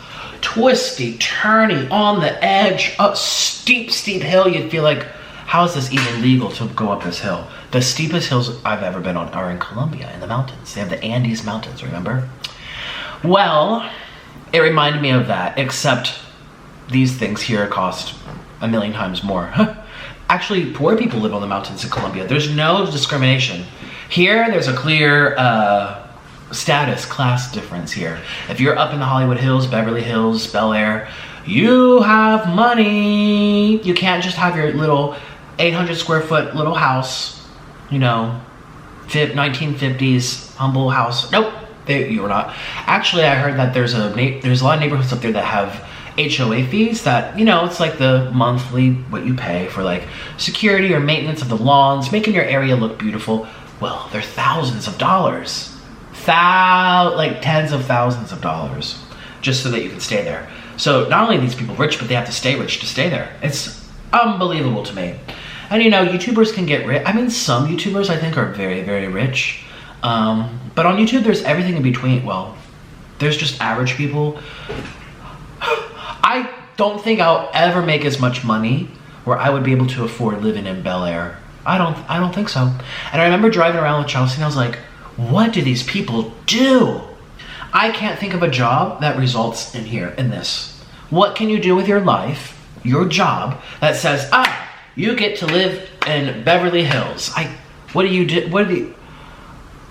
A: Twisty, turny, on the edge, up steep hill. You'd feel like, how is this even legal to go up this hill? The steepest hills I've ever been on are in Colombia, in the mountains. They have the Andes Mountains, remember? Well, it reminded me of that, except these things here cost 1,000,000 times more. Actually, poor people live on the mountains in Colombia. There's no discrimination. Here, there's a clear status, class difference here. If you're up in the Hollywood Hills, Beverly Hills, Bel Air, you have money. You can't just have your little 800 square foot little house, you know, 1950s humble house. Nope, you're not. Actually, I heard that there's a lot of neighborhoods up there that have HOA fees that, you know, it's like the monthly what you pay for like security or maintenance of the lawns, making your area look beautiful. Well, they're thousands of dollars. Like tens of thousands of dollars just so that you can stay there. So not only are these people rich, but they have to stay rich to stay there. It's unbelievable to me. And you know, YouTubers can get rich. I mean, some YouTubers I think are very, very rich. But on YouTube, there's everything in between. Well, there's just average people. I don't think I'll ever make as much money where I would be able to afford living in Bel Air. I don't think so. And I remember driving around with Chelsea, and I was like, what do these people do? I can't think of a job that results in this. What can you do with your life, your job, that says, you get to live in Beverly Hills? What do you do?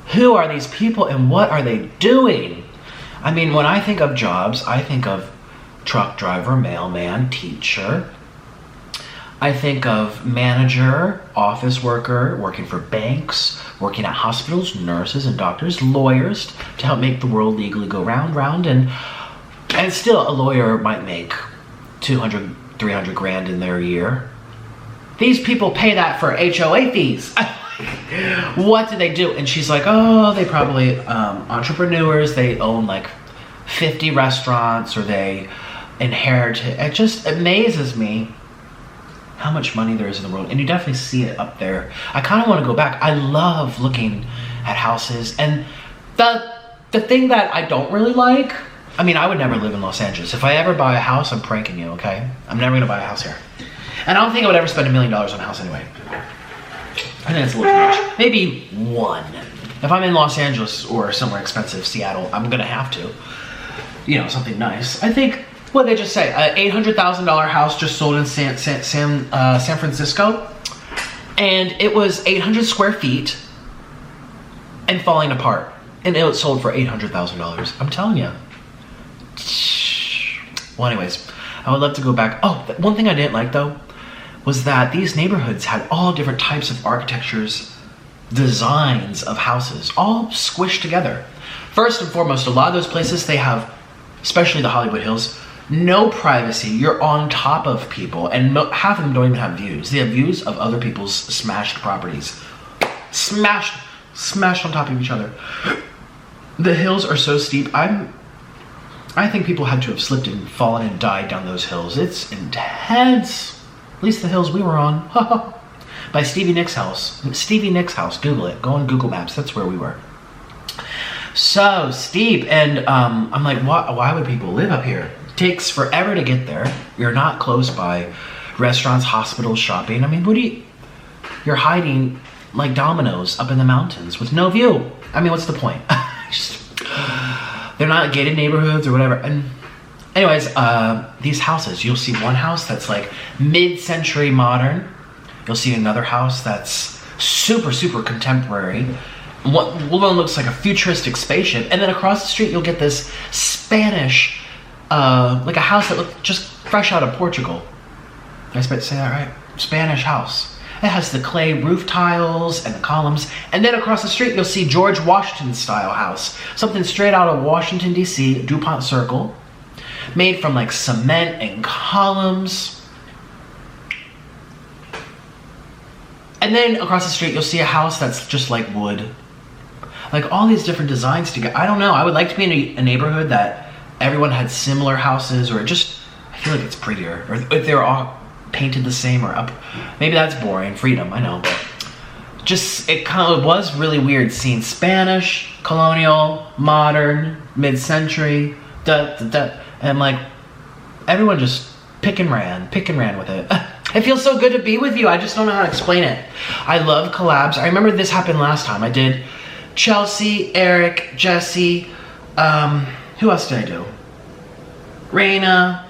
A: Who are these people and what are they doing? I mean, when I think of jobs, I think of truck driver, mailman, teacher. I think of manager, office worker, working for banks, working at hospitals, nurses and doctors, lawyers to help make the world legally go round, and still a lawyer might make 200, 300 grand in their year. These people pay that for HOA fees. What do they do? And she's like, oh, they probably entrepreneurs, they own like 50 restaurants, or they inherit. It just amazes me how much money there is in the world, and you definitely see it up there. I kind of want to go back. I love looking at houses, and the thing that I don't really like, I mean, I would never live in Los Angeles. If I ever buy a house, I'm pranking you, okay? I'm never gonna buy a house here. And I don't think I would ever spend $1 million on a house anyway. I think it's a little too much. Maybe one. If I'm in Los Angeles or somewhere expensive, Seattle, I'm gonna have to. You know, something nice. I think What did they just say? An $800,000 house just sold in San Francisco, and it was 800 square feet and falling apart, and it was sold for $800,000. I'm telling you. Well, anyways, I would love to go back. Oh, one thing I didn't like though was that these neighborhoods had all different types of architectures, designs of houses, all squished together. First and foremost, a lot of those places, they have, especially the Hollywood Hills, no privacy. You're on top of people, and half of them don't even have views. They have views of other people's smashed properties. Smashed on top of each other. The hills are so steep. I think people had to have slipped and fallen and died down those hills. It's intense. At least the hills we were on. By Stevie Nicks' house. Stevie Nicks' house. Google it. Go on Google Maps. That's where we were. So steep, and I'm like, why would people live up here? It takes forever to get there. You're not close by restaurants, hospitals, shopping. I mean, you're hiding like dominoes up in the mountains with no view. I mean, what's the point? They're not gated neighborhoods or whatever. And anyways, these houses, you'll see one house that's like mid-century modern. You'll see another house that's super, super contemporary. One looks like a futuristic spaceship. And then across the street, you'll get this Spanish, like a house that looked just fresh out of Portugal. Did I say that right? Spanish house. It has the clay roof tiles and the columns. And then across the street, you'll see George Washington style house. Something straight out of Washington, D.C., DuPont Circle. Made from like cement and columns. And then across the street, you'll see a house that's just like wood. Like all these different designs together. I don't know. I would like to be in a neighborhood that everyone had similar houses, or just, I feel like it's prettier. Or if they were all painted the same or up. Maybe that's boring. Freedom, I know. But just, it kind of was really weird seeing Spanish, colonial, modern, mid-century, and like everyone just pick and ran with it. It feels so good to be with you. I just don't know how to explain it. I love collabs. I remember this happened last time. I did Chelsea, Eric, Jesse, who else did I do? Raina.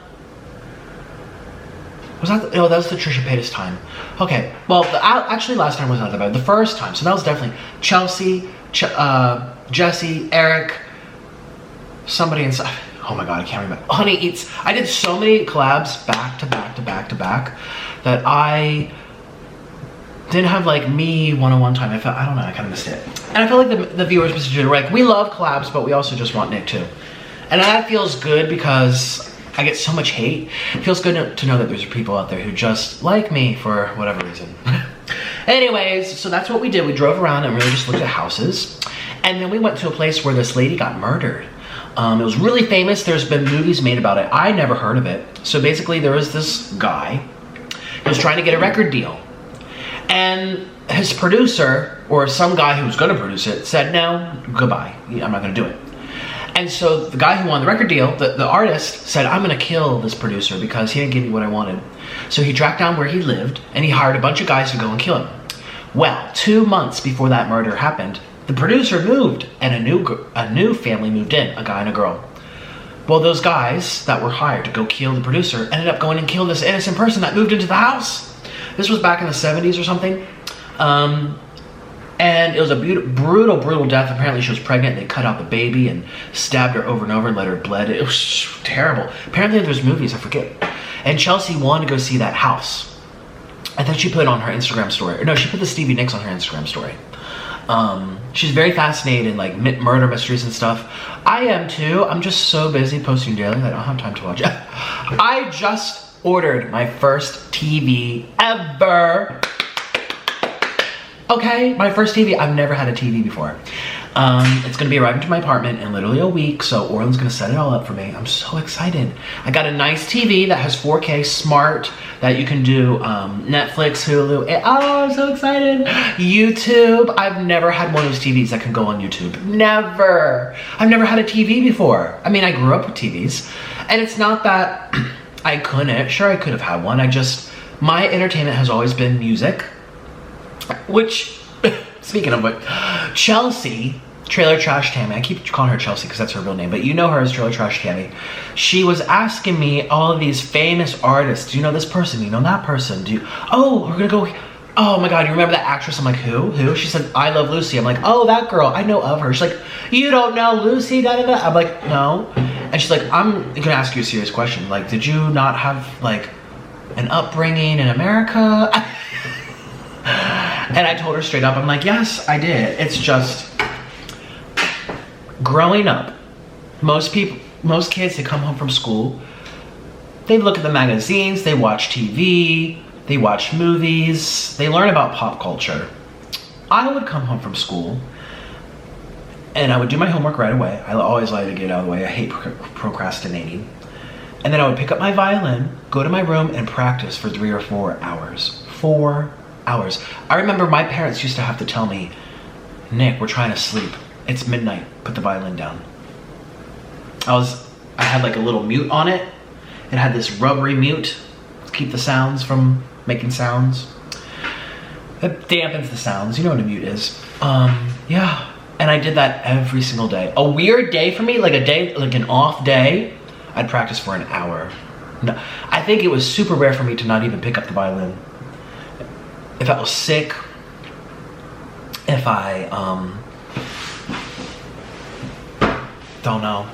A: Was that, no, that was the Trisha Paytas time. Okay, well, actually last time was not that bad. The first time, so that was definitely Chelsea, Jesse, Eric, somebody inside. Oh my God, I can't remember. Honey Eats. I did so many collabs back to back to back to back that I didn't have like me one-on-one time. I don't know, I kind of missed it. And I feel like the viewers were like, we love collabs, but we also just want Nick too. And that feels good because I get so much hate. It feels good to know that there's people out there who just like me for whatever reason. Anyways, so that's what we did. We drove around and really just looked at houses. And then we went to a place where this lady got murdered. It was really famous. There's been movies made about it. I never heard of it. So basically there was this guy who was trying to get a record deal. And his producer, or some guy who was gonna produce it, said, no, goodbye, I'm not gonna do it. And so the guy who won the record deal, the artist, said, I'm gonna kill this producer because he didn't give me what I wanted. So he tracked down where he lived and he hired a bunch of guys to go and kill him. Well, 2 months before that murder happened, the producer moved and a new family moved in, a guy and a girl. Well, those guys that were hired to go kill the producer ended up going and killing this innocent person that moved into the house. This was back in the 70s or something. And it was a brutal death. Apparently she was pregnant and they cut out the baby and stabbed her over and over and let her bleed. It was terrible. Apparently there's movies, I forget. And Chelsea wanted to go see that house. I think she put it on her Instagram story. No, she put the Stevie Nicks on her Instagram story. She's very fascinated in like murder mysteries and stuff. I am too. I'm just so busy posting daily that I don't have time to watch it. I just ordered my first TV ever. Okay, my first TV. I've never had a TV before. It's gonna be arriving to my apartment in literally a week, so Orland's gonna set it all up for me. I'm so excited. I got a nice TV that has 4K smart, that you can do Netflix, Hulu. Oh, I'm so excited. YouTube. I've never had one of those TVs that can go on YouTube. Never. I've never had a TV before. I mean, I grew up with TVs, and it's not that I couldn't. Sure, I could have had one. My entertainment has always been music, which, speaking of what, Chelsea Trailer Trash Tammy. I keep calling her Chelsea because that's her real name, but you know her as Trailer Trash Tammy. She was asking me all of these famous artists. Do you know this person? Do you know that person? Oh, we're gonna go. Oh my God, you remember that actress? I'm like, who? She said, I Love Lucy. I'm like, oh, that girl, I know of her. She's like, you don't know Lucy, da da da. I'm like, no. And she's like, I'm gonna ask you a serious question. Like, did you not have like an upbringing in America? And I told her straight up, I'm like, yes, I did. It's just, growing up, most kids, they come home from school, they look at the magazines, they watch TV, they watch movies, they learn about pop culture. I would come home from school and I would do my homework right away. I always like to get out of the way. I hate procrastinating. And then I would pick up my violin, go to my room and practice for 3 or 4 hours. 4 hours. I remember my parents used to have to tell me, Nick, we're trying to sleep. It's midnight, put the violin down. I had like a little mute on it. It had this rubbery mute to keep the sounds from making sounds. It dampens the sounds, you know what a mute is. Yeah, and I did that every single day. A weird day for me, like an off day, I'd practice for an hour. No, I think it was super rare for me to not even pick up the violin. If I was sick, if I, don't know.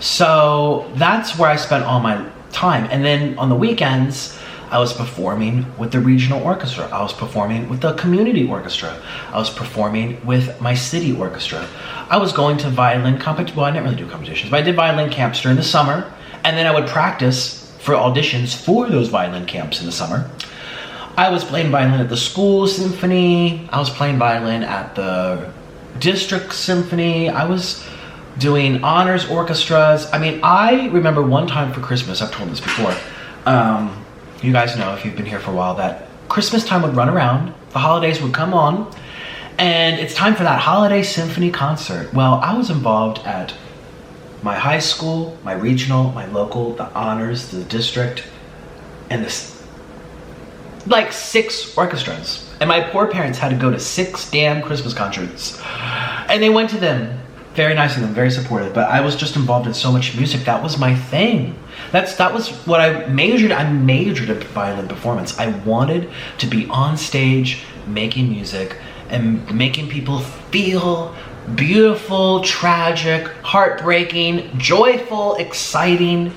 A: So that's where I spent all my time. And then on the weekends, I was performing with the regional orchestra. I was performing with the community orchestra. I was performing with my city orchestra. I was going to violin competitions. Well, I didn't really do competitions, but I did violin camps during the summer. And then I would practice for auditions for those violin camps in the summer. I was playing violin at the school symphony. I was playing violin at the district symphony. I was doing honors orchestras. I mean, I remember one time for Christmas, I've told this before, you guys know if you've been here for a while that Christmas time would run around, the holidays would come on, and it's time for that holiday symphony concert. Well, I was involved at my high school, my regional, my local, the honors, the district, and like 6 orchestras. And my poor parents had to go to 6 damn Christmas concerts. And they went to them. Very nice of them, very supportive. But I was just involved in so much music. That was my thing. That was what I majored. I majored in violin performance. I wanted to be on stage making music and making people feel beautiful, tragic, heartbreaking, joyful, exciting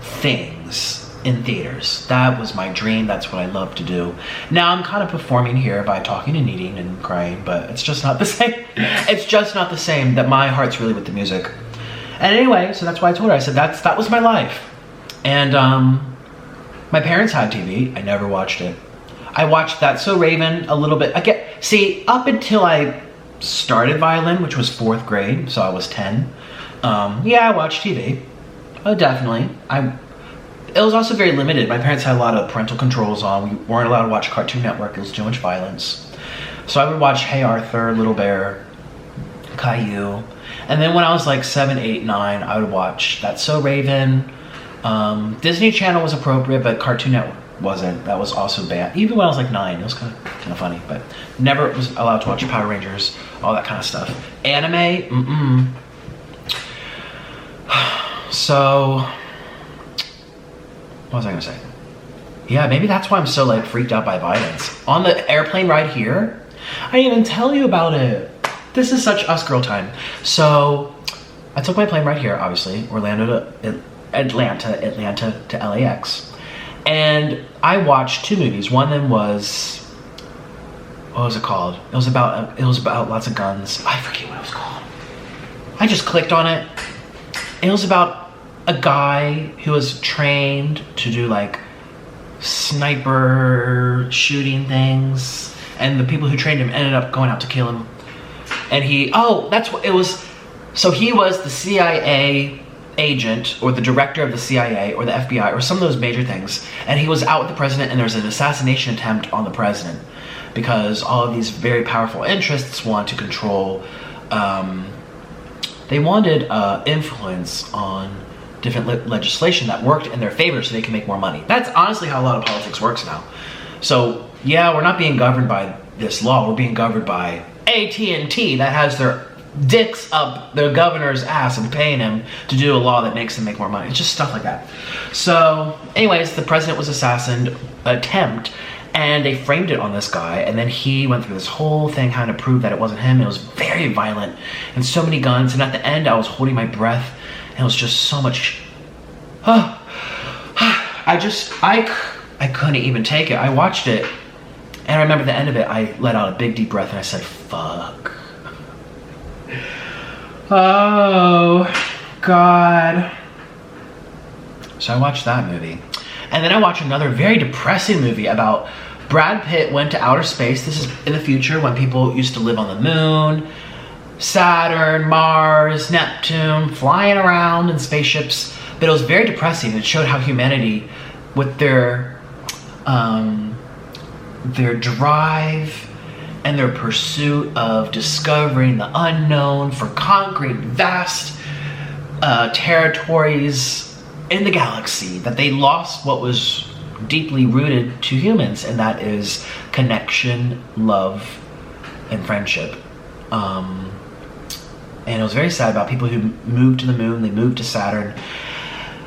A: things in theaters. That was my dream. That's what I love to do. Now I'm kind of performing here by talking and eating and crying, but it's just not the same. It's just not the same. That my heart's really with the music. And anyway, so that's why I told her. I said that was my life. And my parents had TV. I never watched it. I watched That's So Raven a little bit. See, up until I started violin, which was 4th grade, so I was 10. Yeah, I watched TV. Oh, definitely. It was also very limited. My parents had a lot of parental controls on. We weren't allowed to watch Cartoon Network. It was too much violence. So I would watch Hey Arthur, Little Bear, Caillou. And then when I was like 7, 8, 9, I would watch That's So Raven. Disney Channel was appropriate, but Cartoon Network wasn't. That was also bad. Even when I was like 9, it was kind of funny. But never was allowed to watch Power Rangers, all that kind of stuff. Anime, So... what was I gonna say? Yeah, maybe that's why I'm so like freaked out by violence. On the airplane ride here, I didn't even tell you about it. This is such us girl time. So I took my plane ride here, obviously, Atlanta to LAX. And I watched 2 movies. One of them was, what was it called? It was about lots of guns. I forget what it was called. I just clicked on it. It was about a guy who was trained to do like sniper shooting things, and the people who trained him ended up going out to kill him. And that's what it was. So he was the CIA agent, or the director of the CIA, or the FBI, or some of those major things. And he was out with the president, and there was an assassination attempt on the president because all of these very powerful interests want to control. They wanted influence on different legislation that worked in their favor so they can make more money. That's honestly how a lot of politics works now. So yeah, we're not being governed by this law. We're being governed by AT&T that has their dicks up the governor's ass and paying him to do a law that makes him make more money. It's just stuff like that. So anyways, the president was assassinated attempt, and they framed it on this guy, and then he went through this whole thing having to prove that it wasn't him. It was very violent and so many guns, and at the end I was holding my breath, and it was just so much I couldn't even take it. I watched it, and I remember the end of it, I let out a big deep breath and I said, fuck. Oh, God. So I watched that movie. And then I watched another very depressing movie about Brad Pitt went to outer space. This is in the future when people used to live on the moon, Saturn, Mars, Neptune, flying around in spaceships. But it was very depressing. It showed how humanity, with their drive and their pursuit of discovering the unknown, for conquering vast territories in the galaxy, that they lost what was deeply rooted to humans, and that is connection, love, and friendship. And it was very sad about people who moved to the moon, they moved to Saturn,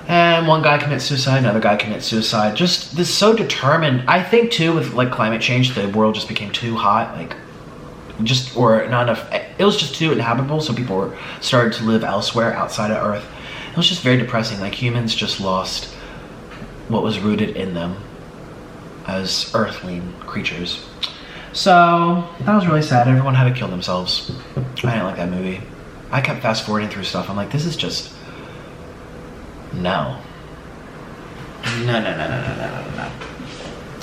A: and one guy commits suicide, another guy commits suicide. Just this so determined. I think too with like climate change, the world just became too hot, or not enough. It was just too inhabitable, so people started to live elsewhere outside of Earth. It was just very depressing. Like humans just lost what was rooted in them as earthling creatures. So that was really sad. Everyone had to kill themselves. I didn't like that movie. I kept fast forwarding through stuff. I'm like, this is just no.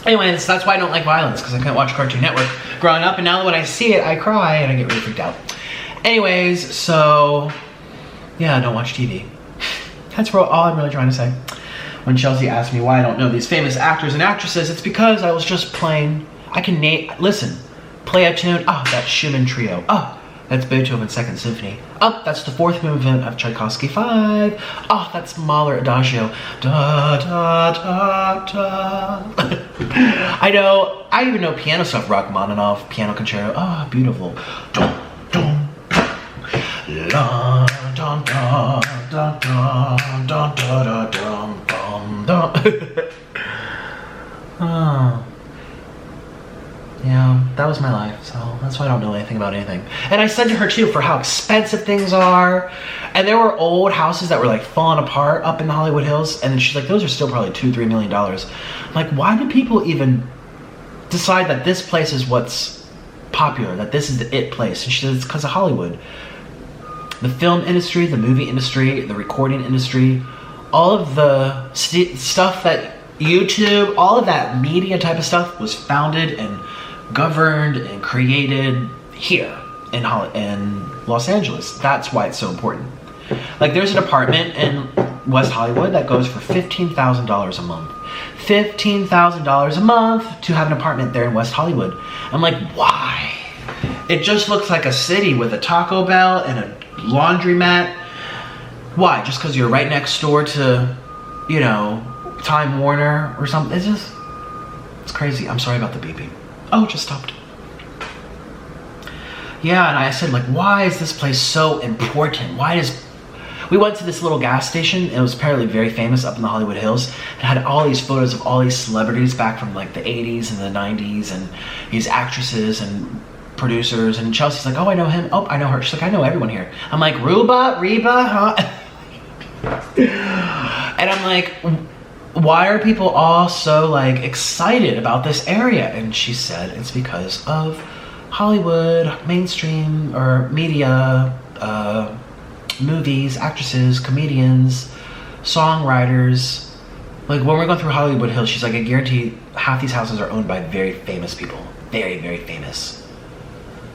A: Anyways, that's why I don't like violence, because I couldn't watch Cartoon Network growing up, and now when I see it, I cry and I get really freaked out. Anyways, so yeah, don't watch TV. That's all I'm really trying to say. When Chelsea asked me why I don't know these famous actors and actresses, it's because I was just playing. I can play a tune. Oh, that's Schumann Trio. Oh, that's Beethoven's Second Symphony. Oh, that's the fourth movement of Tchaikovsky 5. Oh, that's Mahler Adagio. Da da da da. I even know piano stuff. Rachmaninoff, Piano Concerto. Oh, beautiful. Dum dum. La dum dum dum dum dum dum dum dum. Oh. Yeah, that was my life, so that's why I don't know anything about anything. And I said to her too, for how expensive things are, and there were old houses that were like falling apart up in the Hollywood Hills, and she's like, those are still probably $2-3 million. I'm like, why do people even decide that this place is what's popular, that this is the it place? And she says, it's because of Hollywood. The film industry, the movie industry, the recording industry, all of the stuff that YouTube, all of that media type of stuff was founded and governed and created here in Los Angeles. That's why it's so important. Like there's an apartment in West Hollywood that goes for $15,000 a month. $15,000 a month to have an apartment there in West Hollywood. I'm like, why? It just looks like a city with a Taco Bell and a laundromat. Why? Just because you're right next door to, you know, Time Warner or something? It's crazy. I'm sorry about the beeping. Oh, it just stopped. Yeah, and I said, like, why is this place so important? We went to this little gas station. It was apparently very famous up in the Hollywood Hills. It had all these photos of all these celebrities back from like the 80s and the 90s, and these actresses and producers. And Chelsea's like, oh, I know him. Oh, I know her. She's like, I know everyone here. I'm like, Reba, huh? And I'm like, why are people all so like excited about this area? And she said it's because of Hollywood, mainstream or media, movies, actresses, comedians, songwriters. Like when we're going through Hollywood Hills, she's like, I guarantee half these houses are owned by very famous people. Very, very famous.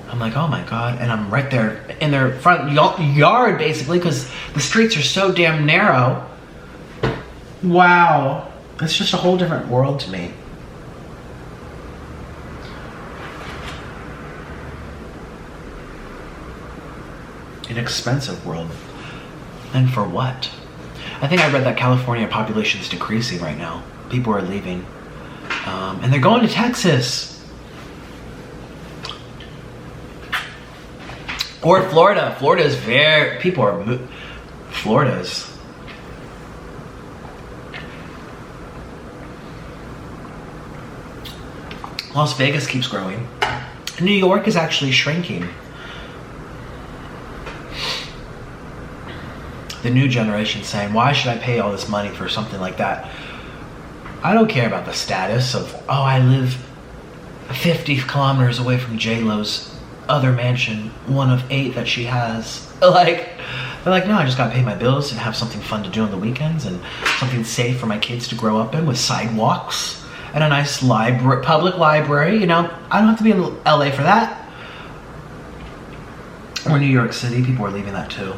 A: I'm like, oh my God. And I'm right there in their front yard basically, because the streets are so damn narrow. Wow, it's just a whole different world to me. An expensive world. And for what? I think I read that California population is decreasing right now. People are leaving. And they're going to Texas. Or Florida. Florida's very, people are, Florida's. Las Vegas keeps growing. New York is actually shrinking. The new generation saying, why should I pay all this money for something like that? I don't care about the status of, oh, I live 50 kilometers away from J-Lo's other mansion, one of 8 that she has. Like, they're like, no, I just gotta pay my bills and have something fun to do on the weekends and something safe for my kids to grow up in with sidewalks and a nice library, public library, you know. I don't have to be in LA for that. Or New York City, people are leaving that too.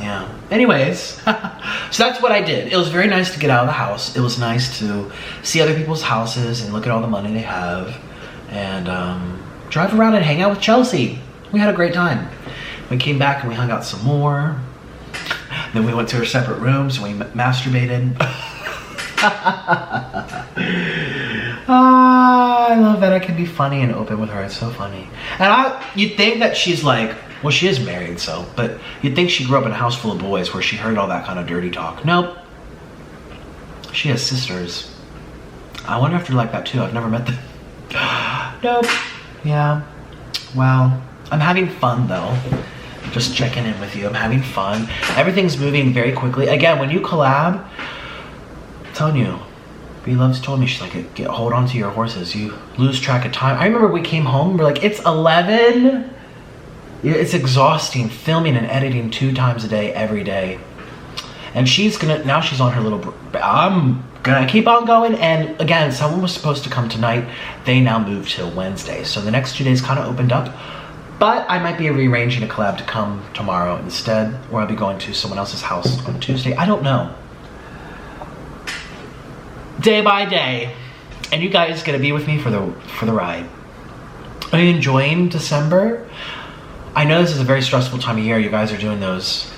A: Yeah. Anyways, so that's what I did. It was very nice to get out of the house. It was nice to see other people's houses and look at all the money they have and drive around and hang out with Chelsea. We had a great time. We came back and we hung out some more. Then we went to our separate rooms and we masturbated. I love that I can be funny and open with her. It's so funny. And you'd think that she's like, well, she is married, so, but you'd think she grew up in a house full of boys where she heard all that kind of dirty talk. Nope. She has sisters. I wonder if they're like that too. I've never met them. Nope. Yeah. Well, I'm having fun though. Just checking in with you. I'm having fun. Everything's moving very quickly. Again, when you collab, I'm telling you, B Loves told me, she's like, hold on to your horses. You lose track of time. I remember we came home, we're like, it's 11. It's exhausting filming and editing 2 times a day, every day. And she's gonna, now she's on her little, I'm gonna keep on going. And again, someone was supposed to come tonight. They now moved till Wednesday. So the next 2 days kind of opened up. But I might be rearranging a collab to come tomorrow instead, or I'll be going to someone else's house on Tuesday. I don't know. Day by day. And you guys gonna be with me for the ride. Are you enjoying December? I know this is a very stressful time of year. You guys are doing those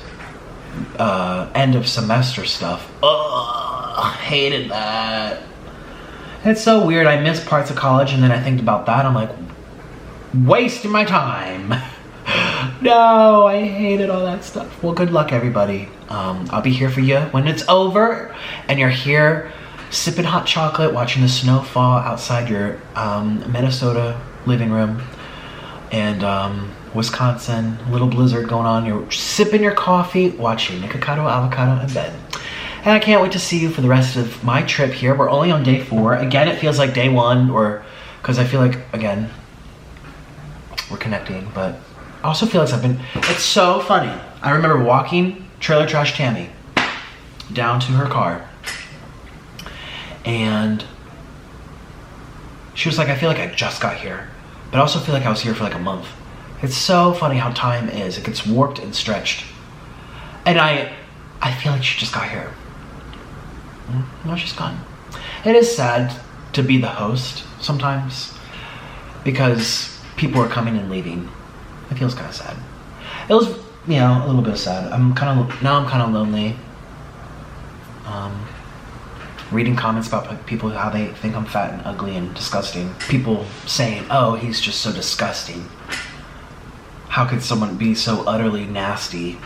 A: end of semester stuff. Ugh, hated that. It's so weird. I miss parts of college and then I think about that. I'm like, wasting my time. No, I hated all that stuff. Well, good luck, everybody. I'll be here for you when it's over and you're here sipping hot chocolate, watching the snow fall outside your Minnesota living room. And Wisconsin, little blizzard going on. You're sipping your coffee, watching Nikocado, Avocado in bed. And I can't wait to see you for the rest of my trip here. We're only on day 4. Again, it feels like day 1, or because I feel like, again, we're connecting. But I also feel like it's so funny. I remember walking Trailer Trash Tammy down to her car. And she was like, I feel like I just got here. But I also feel like I was here for like a month. It's so funny how time is. It gets warped and stretched. And I feel like she just got here. No, she's gone. It is sad to be the host sometimes because people are coming and leaving. It feels kind of sad. It was, you know, a little bit sad. I'm kind of lonely. Reading comments about people, how they think I'm fat and ugly and disgusting. People saying, oh, he's just so disgusting. How could someone be so utterly nasty?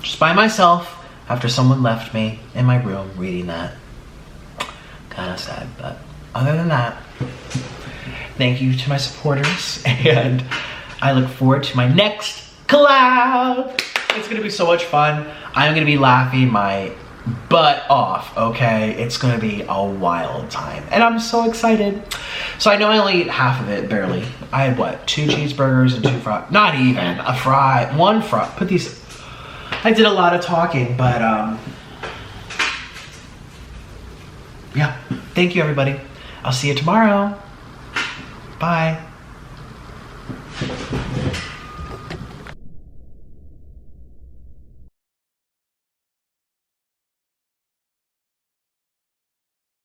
A: Just by myself after someone left me in my room reading that. Kind of sad, but other than that, thank you to my supporters, and I look forward to my next collab. It's gonna be so much fun. I'm gonna be laughing my butt off, okay? It's gonna be a wild time, and I'm so excited. So I know I only ate half of it, barely. I had what, 2 cheeseburgers and 2 fries? Not even a fry, 1 fry. Put these. I did a lot of talking, but yeah. Thank you, everybody. I'll see you tomorrow. Bye.